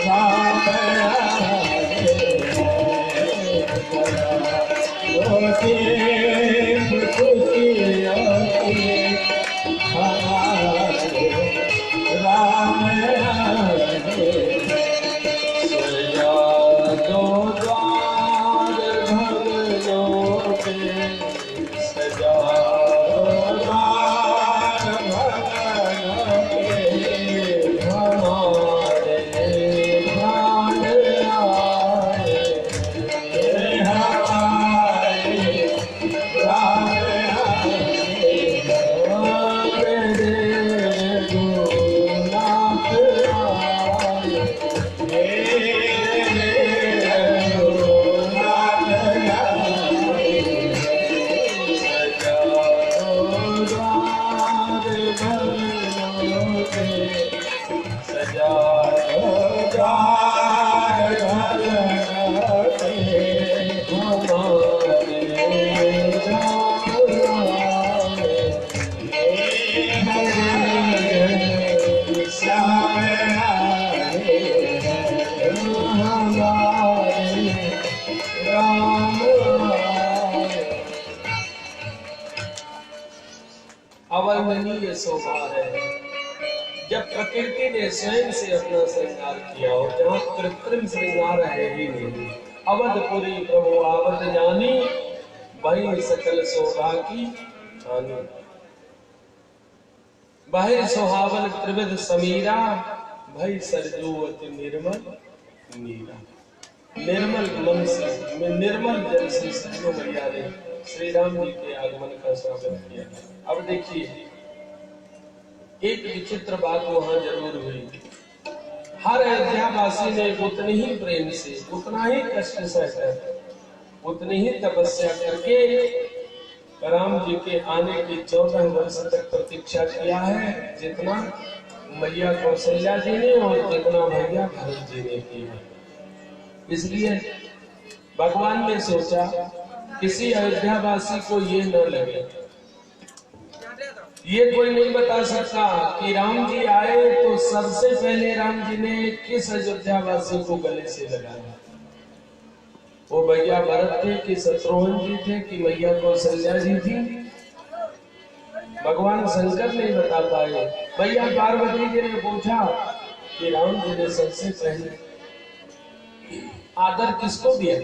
[SPEAKER 1] राम आए, जलाओ दीप खुशियों के, हमारे राम आए। सजा दो द्वार भवनों के, सजा दो द्वार भवनों के, हमारे प्राण आए, हमारे अवर्णनीय शोभा है। जब प्रकृति ने स्वयं से अपना श्रृंगार किया और जहाँ कृत्रिम श्रृंगार है ही नहीं, अवधपुरी प्रभु आवत जानी, वही सकल शोभा की रानी। बाहिर सुहावन त्रिविध समीरा, भई सरजूवत निर्मल नीरा। निर्मल मन से, निर्मल जल से सरजू मैया ने श्री राम जी के आगमन का स्वागत किया। अब देखिए, एक विचित्र बात वहां जरूर हुई। हर अयोध्यावासी ने उतनी ही प्रेम से, उतना ही कष्ट सहकर, उतनी ही तपस्या करके राम जी के आने की 14 वर्ष तक प्रतीक्षा किया है, जितना मैया कौशल्या जी ने और जितना भैया भरत जी ने की है। इसलिए भगवान ने सोचा किसी अयोध्यावासी को ये न लगे, ये कोई नहीं बता सकता कि राम जी आए तो सबसे पहले राम जी ने किस अयोध्यावासी को गले से लगाया। वो भैया भरत थे कि शत्रुघ्न जी थे कि मैया कौशल्या जी थी, भगवान शंकर नहीं बता पाए। भैया पार्वती जी ने पूछा कि राम जी ने सबसे पहले आदर किसको दिया,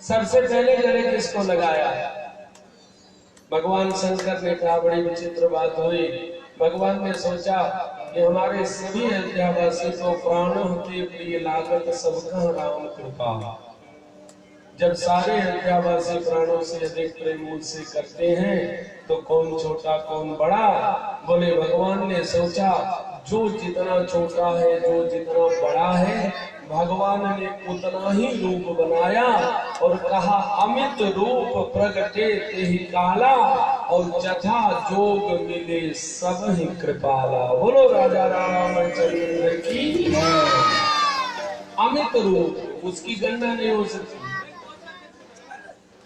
[SPEAKER 1] सबसे पहले गले किसको लगाया। भगवान शंकर ने कहा बड़ी विचित्र बात हुई। भगवान ने सोचा कि हमारे सभी अयोध्यावासी तो प्राणों के प्रिय लागत सबका राम कृपा। जब सारे अयोध्यावासी प्राणों से अधिक प्रेम मुझसे करते हैं तो कौन छोटा कौन बड़ा। बोले भगवान ने सोचा जो जितना छोटा है, जो जितना बड़ा है, भगवान ने उतना ही रूप बनाया और कहा अमित रूप प्रगटे ते ही काला और जथा जोग मिले सब ही कृपाला। बोलो राजा रामचंद्र की। अमित रूप, उसकी गणना नहीं हो सकती।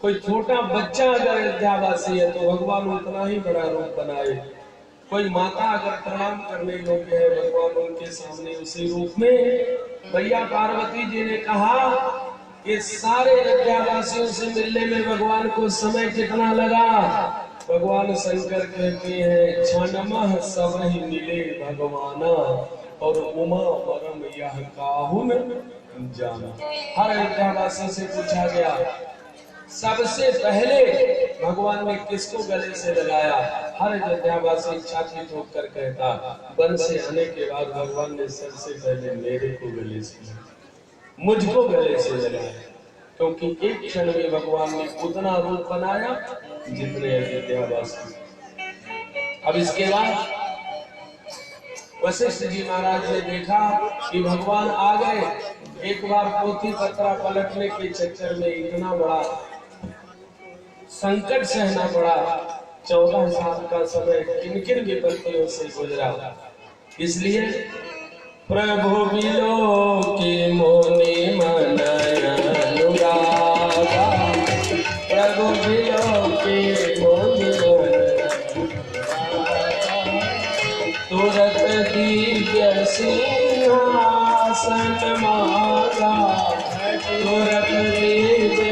[SPEAKER 1] कोई छोटा बच्चा अगर अयोध्यावासी है तो भगवान उतना ही बड़ा रूप बनाए। कोई माता अगर प्रणाम करने योग्य है, भगवान उनके सामने उसी रूप में। भैया पार्वती जी ने कहा कि सारे अयोध्यावासियों से मिलने में भगवान को समय कितना लगा। भगवान शंकर कहते हैं क्षणमः सब ही मिले भगवाना और उमा परम यह काहुन जाना। हर अयोध्यावासी से पूछा गया सबसे पहले भगवान ने किसको गले से लगाया। हर अयोध्यावासी छाती ठोक कर कहता वन से आने के बाद भगवान ने सबसे पहले मेरे को गले से लगाया, मुझको गले से लगाया, क्योंकि एक क्षण में भगवान ने उतना रूप बनाया जितने अयोध्यावासी। अब इसके बाद वशिष्ठ जी महाराज ने देखा कि भगवान आ गए। एक बार पोथी पत्रा पलटने के चक्कर में इतना बड़ा संकट सहना पड़ा। 14 साल का समय किन किन विपत्तियों से गुजरा। इसलिए प्रभु मिलो के मोने मनया अनुरागा, प्रभु मिलो के मोने तुरत दिव्य सिंहासन माला, तुरत दिव्य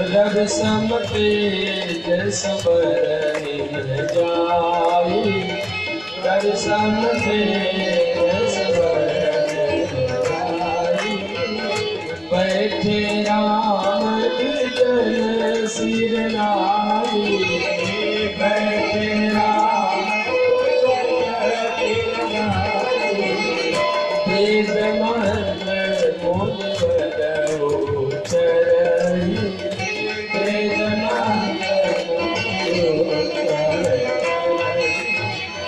[SPEAKER 1] रग सम तेज सबरहि जाई, रग सम तेज सबरहि जाई। बैठे राम जन सिर नाई, बैठे राम तेज मन मोल बदो चरहि,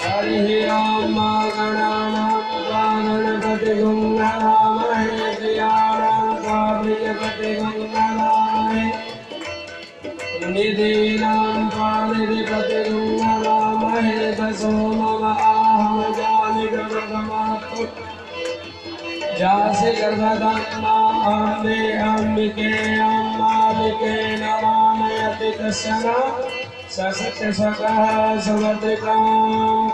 [SPEAKER 1] हरि राम गणपति गंगामहे, श्रियाणाम काव्यपति गंगामहे, निधीनां पाणिनिपतिर्नमामहे दशो मम आहं जानिगमगमातु जासि गर्भधाम्ना अम्बे अम्बिके अम्बालिके नमामयति कश्चन ससत्यसकः सुभद्रिकां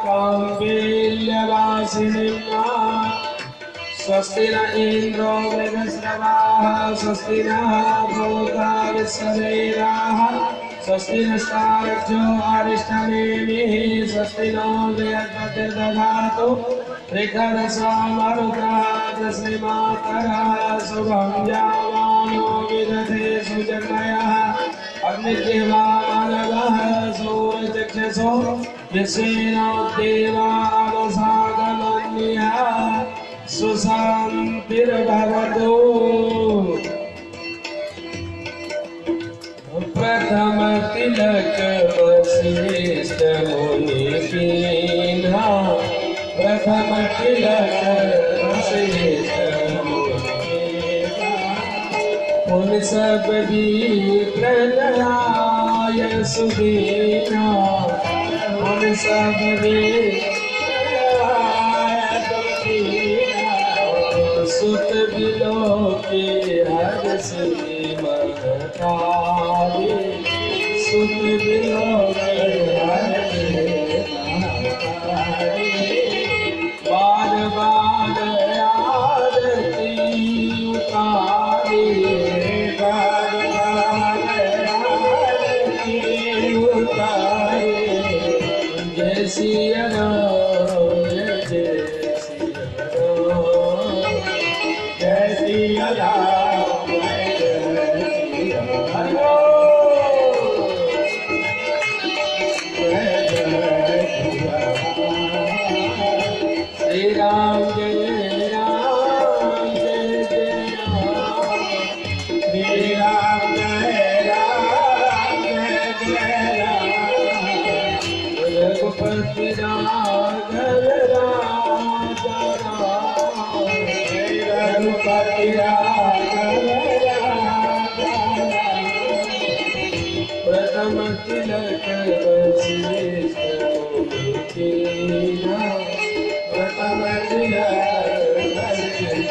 [SPEAKER 1] काम्बील्यवासिनीं स्वस्ति न इंद्रो मृगश्रवाः स्वस्ति नः भूता विश्ववेदाः स्वस्ति नस्तार्क्ष्यो अरिष्टनेमिः स्वस्ति नो बृहस्पतिर्दधातु त्रिकरसामरुतः तस्मै शुभं जावानो विदधे सुजन्मयः अग्निर्देवा मानवः सूर्यचक्षुषो विश्वेनो देवावसागमन्यः सुशान्तिर्भवतु प्रथम तिलक वशिष्ठ मुनि कीन्हा प्रथम तिलक वशिष्ठ मुनि सब भी प्रलयाय सुदीना मुनि सब भी सुत बिलोके हर महतारी सुत बिलोके हर बार बार आरती उतारी बार बार आरती उतारी जैसी प्रथम तिलक वशिष्ठ मुनि कीन्हा प्रथम तिलक वशिष्ठ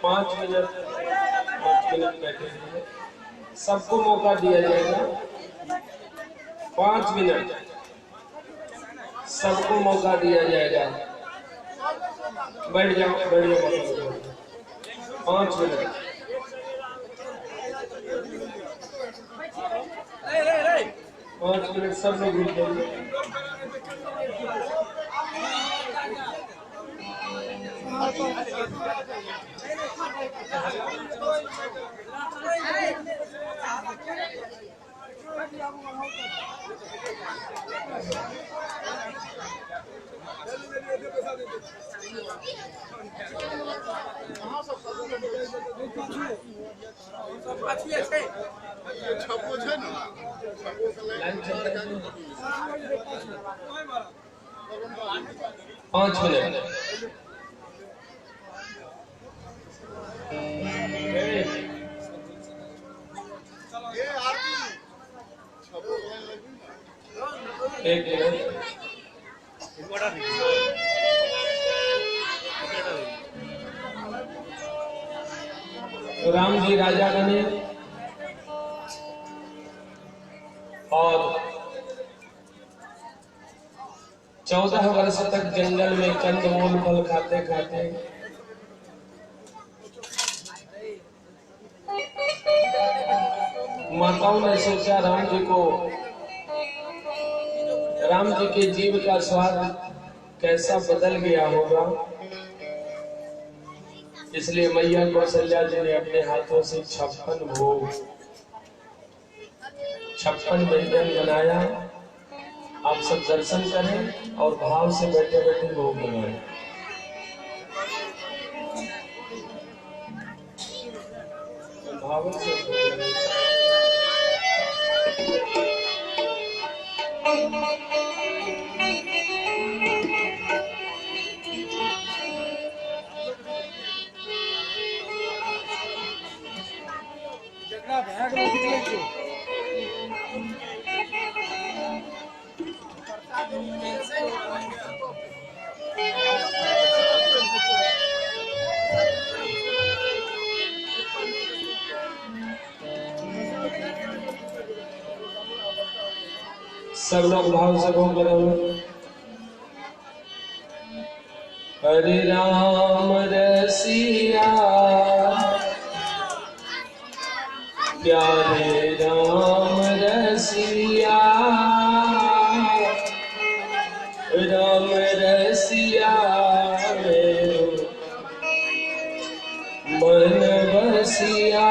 [SPEAKER 1] पाँच मिनट बैठे हैं, सबको मौका दिया जाएगा। 5 मिनट सबको मौका दिया जाएगा। बैठ जाओ, बैठ जाओ। 5 मिनट। सब लोग रुक जाइए। पाँच मिनट। एक मिनट। राम जी राजा बने और 14 वर्ष तक जंगल में कंदमूल फल खाते खाते माताओं ने सोचा राम जी के जीव का स्वाद कैसा बदल गया होगा, इसलिए मैया कौशल्या जी ने अपने हाथों से 56 भोग 56 व्यंजन बनाया। आप सब दर्शन करें और भाव से बैठे बैठे भोग बनाएं। भाव से सब लोग भाव से भोग लगाओ। हरे राम रसिया प्यारे राम रसिया, राम रसिया मन बसिया,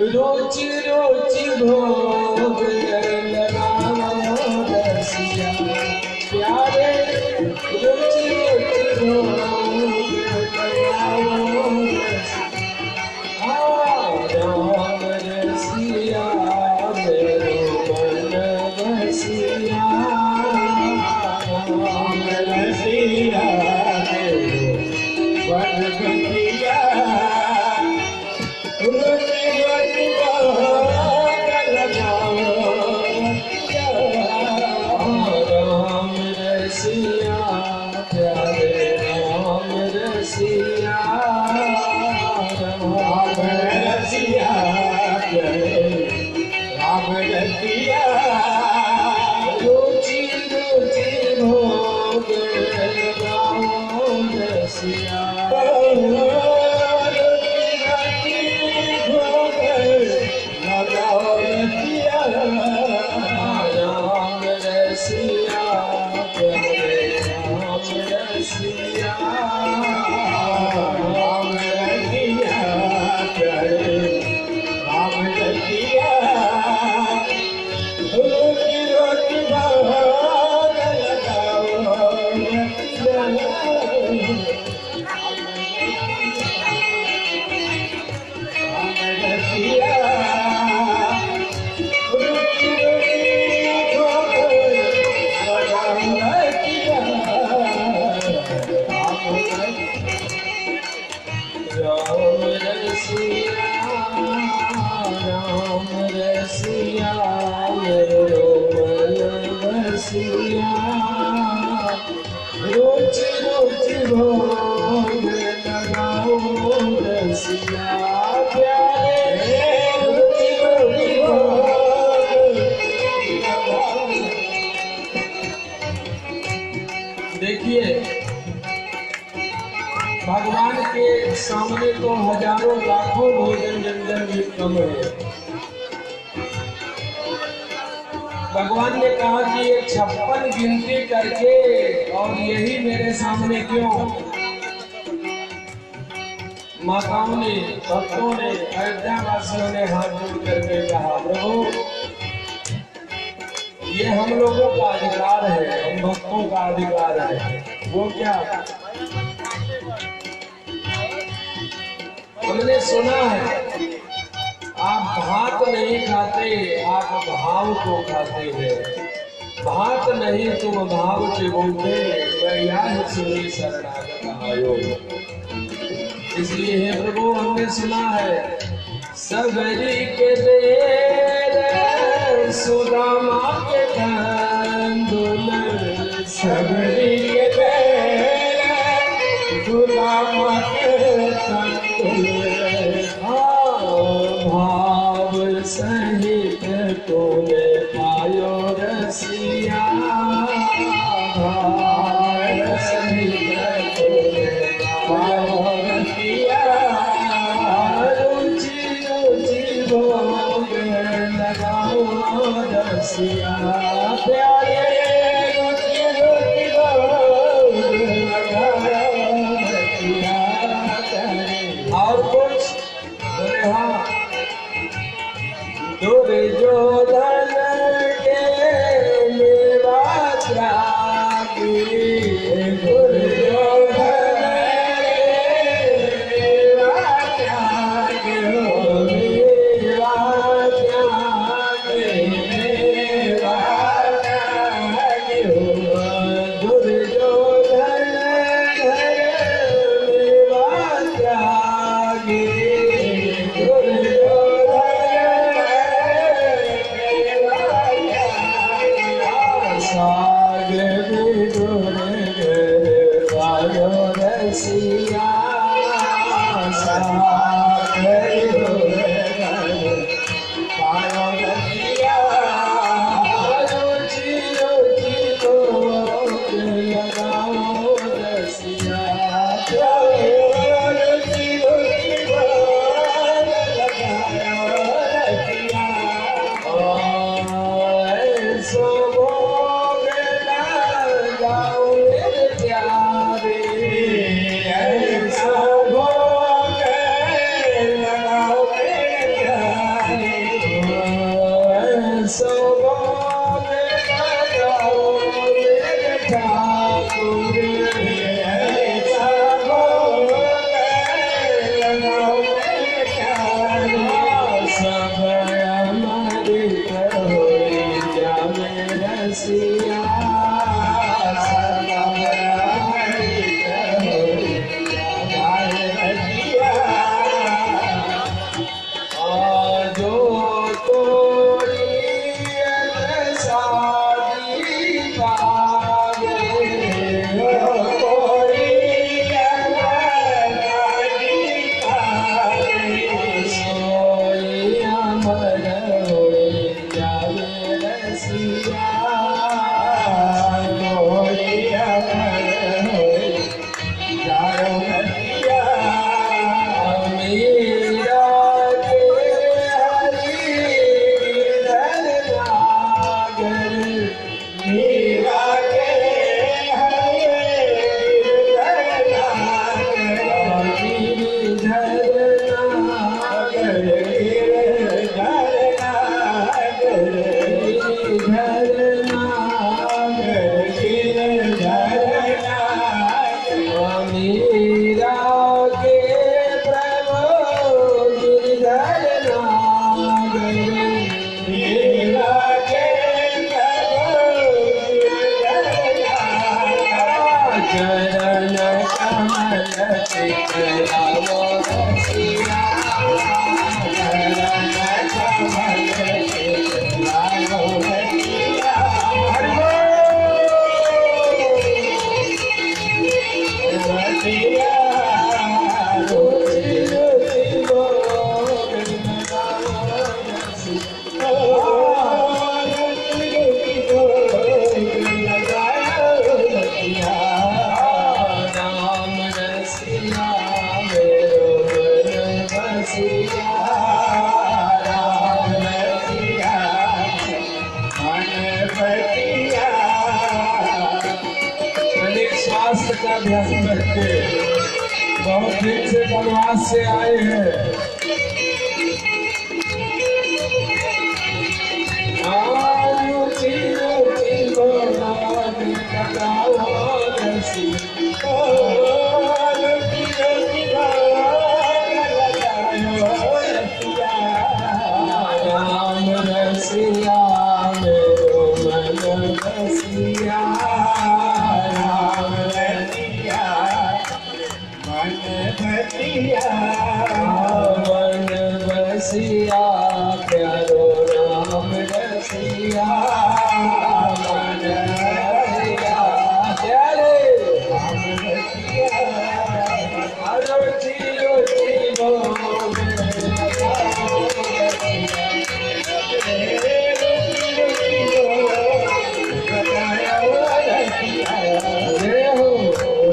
[SPEAKER 1] रोज रोज भोग लगाओ रसिया प्यारे, रोज रोज भोग लगाओ रसिया। राम रसिया मेरो मन बसिया, राम रसिया मेरो मन बसिया, रोज रोज भोग लगाओ रसिया प्यारे, रोज रोज भोग लगाओ। देखिए भगवान के सामने तो हजारों लाखों भोजन व्यंजन भी कम है। भगवान ने कहा कि ये 56 गिनती करके और यही मेरे सामने क्यों? माताओं ने, भक्तों ने, अयोध्या वासियों ने हाथ जोड़ करके कहा, प्रभु ये हम लोगों का अधिकार है, हम भक्तों का अधिकार है। वो क्या? हमने सुना है आप भात नहीं खाते, आप भाव को खाते हैं। भात नहीं तुम भाव के बोलते, मैं यह सुनी शरणागत आयो। इसलिए हे प्रभु हमने सुना है सबरी के देर सुदामा के कंदुल, सबरी के देर सुदामा के कंदुल, भाव सहित तूने पायो रसिया, भाव सहित तूने पायो रसिया, रुचि रुचि भोग लगाओ रसिया, प्यारे रुचि रुचि भोग लगाओ रसिया। और कुछ बोले हाँ, दुर्योधन के मेवा त्यागी, दुर्योधन के मेवा त्यागी, मेवा त्यागी, मेवा त्यागी, दुर्योधन मेवा त्यागी, हस्बैंड के बहुत दिन से बनवास से आए हैं। रसिया प्यारो राम रसिया मन रसिया प्यारे राम रसिया रोजी रोजी राम रसिया प्यारे राम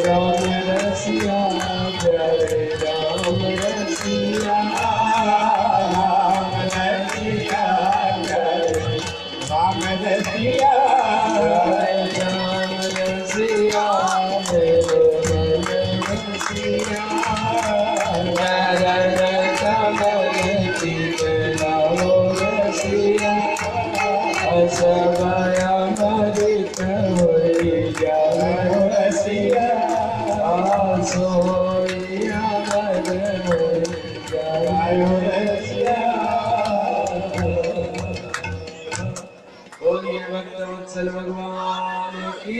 [SPEAKER 1] रसिया बोलिए भक्तवत्सल भगवान की।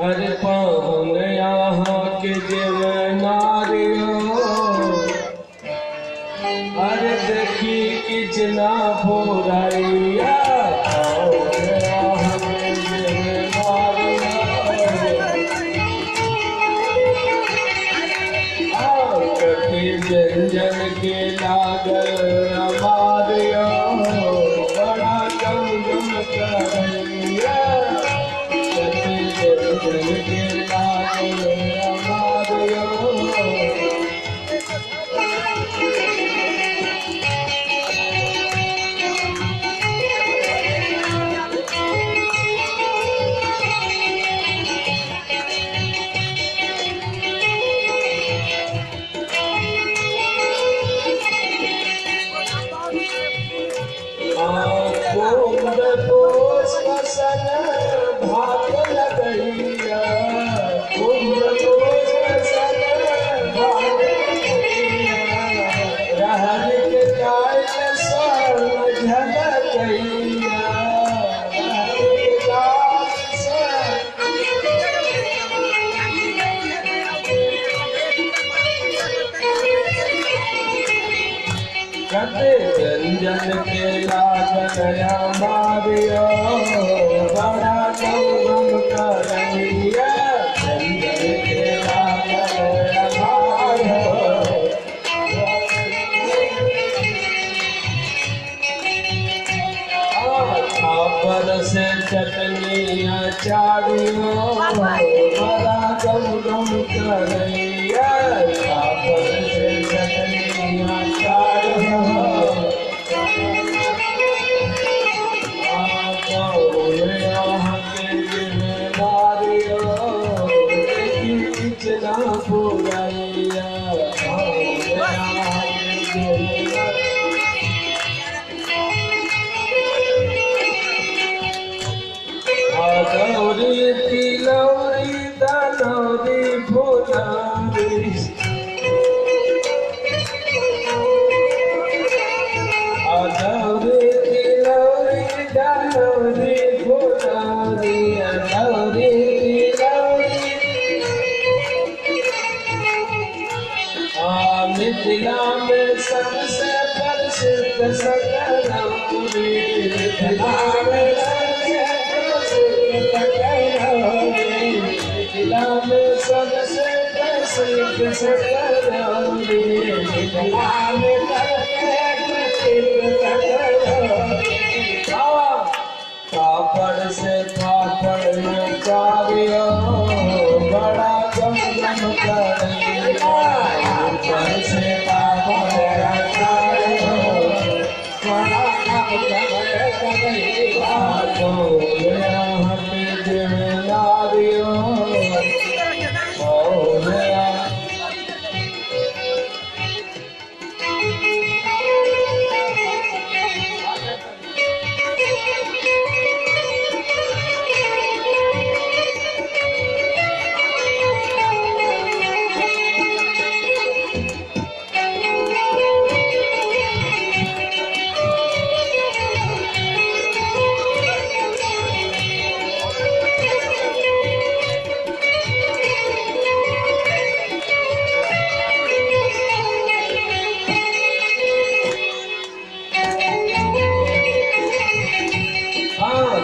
[SPEAKER 1] अरे पाहुन यहाँ के देव नारियो अरे देखी कितना बुराइया व्यंजन के लागल हमारियो बड़ा गम करैया व्यंजन के लागल हमारियो बड़ा गम करैया व्यंजन के लागल हमारियो खापर से चटनी अचारियो बड़ा गम करैया खापर से चटनी अचारियो गौरी तिलौरी दनौरी फुलौरी पापड़ से पापड़ नचारियो बड़ा गम करेगा। पापड़ से पापड़ नचारियो बड़ा गम करेगा। बोलिया हमें जिम्मेदारियो बोलिया।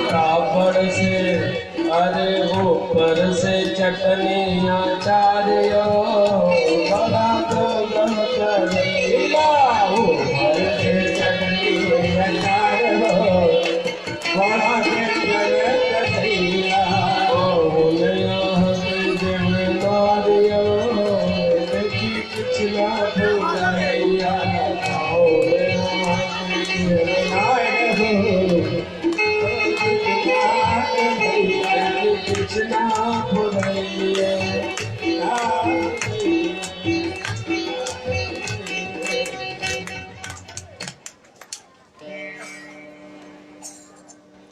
[SPEAKER 1] कापड़ से अरे ऊपर से चटनिया चारियो बड़ा गम करेगा। ऊपर से चटनिया चारियो बड़ा गम करेगा। बोलिया हमें जिम्मेदारियो देखी कुछ ना भूलिया। बोलिया हमें जिम्मेदारियो कुछ ना भूलिए।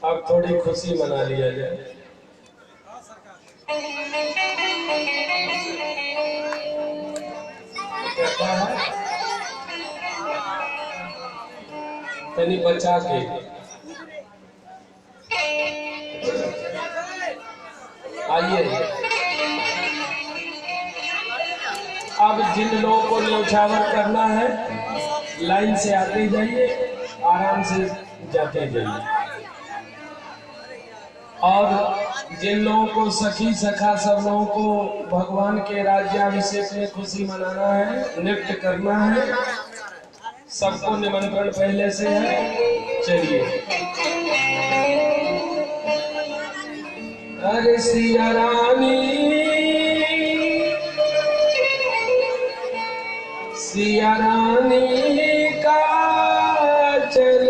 [SPEAKER 1] अब थोड़ी खुशी मना लिया जाए। कहता है तनी बचा के आइए। अब जिन लोगों को न्यौछावर करना है लाइन से आते जाइए, आराम से जाते जाइए। और जिन लोगों को सखी सखा सब लोगों को भगवान के राज्याभिषेक में खुशी मनाना है, नृत्य करना है, सबको निमंत्रण पहले से है। चलिए। अरे सिया रानी का चल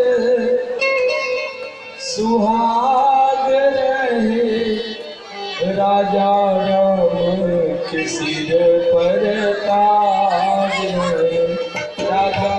[SPEAKER 1] सुहाग रहे। राजा राम के सिर पर ताज रहे। राजा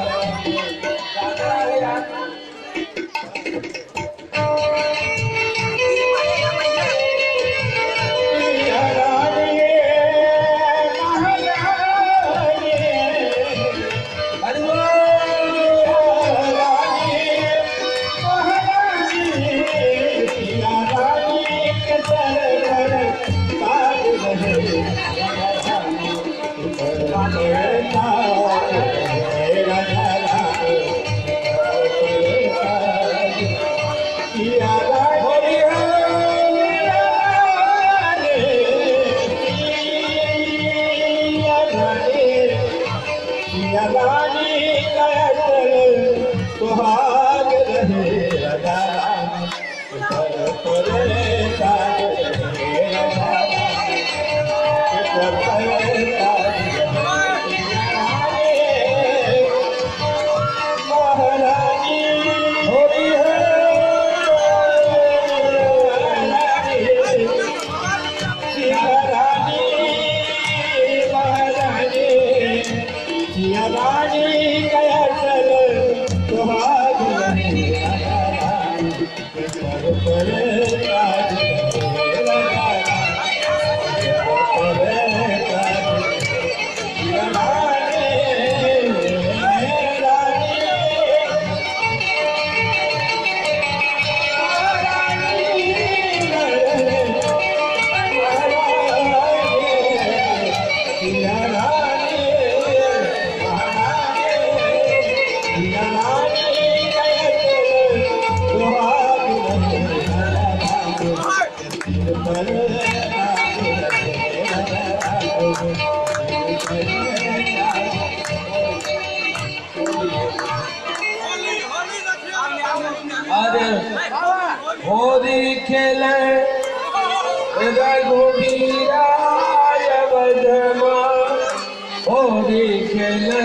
[SPEAKER 2] Bye.
[SPEAKER 1] होरी खेले रघुवीराय बधमा, होरी खेले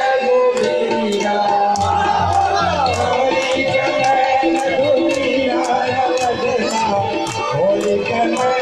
[SPEAKER 1] रघुवीरा,
[SPEAKER 2] होली खेले रघुवीराय बधमा, होली खेले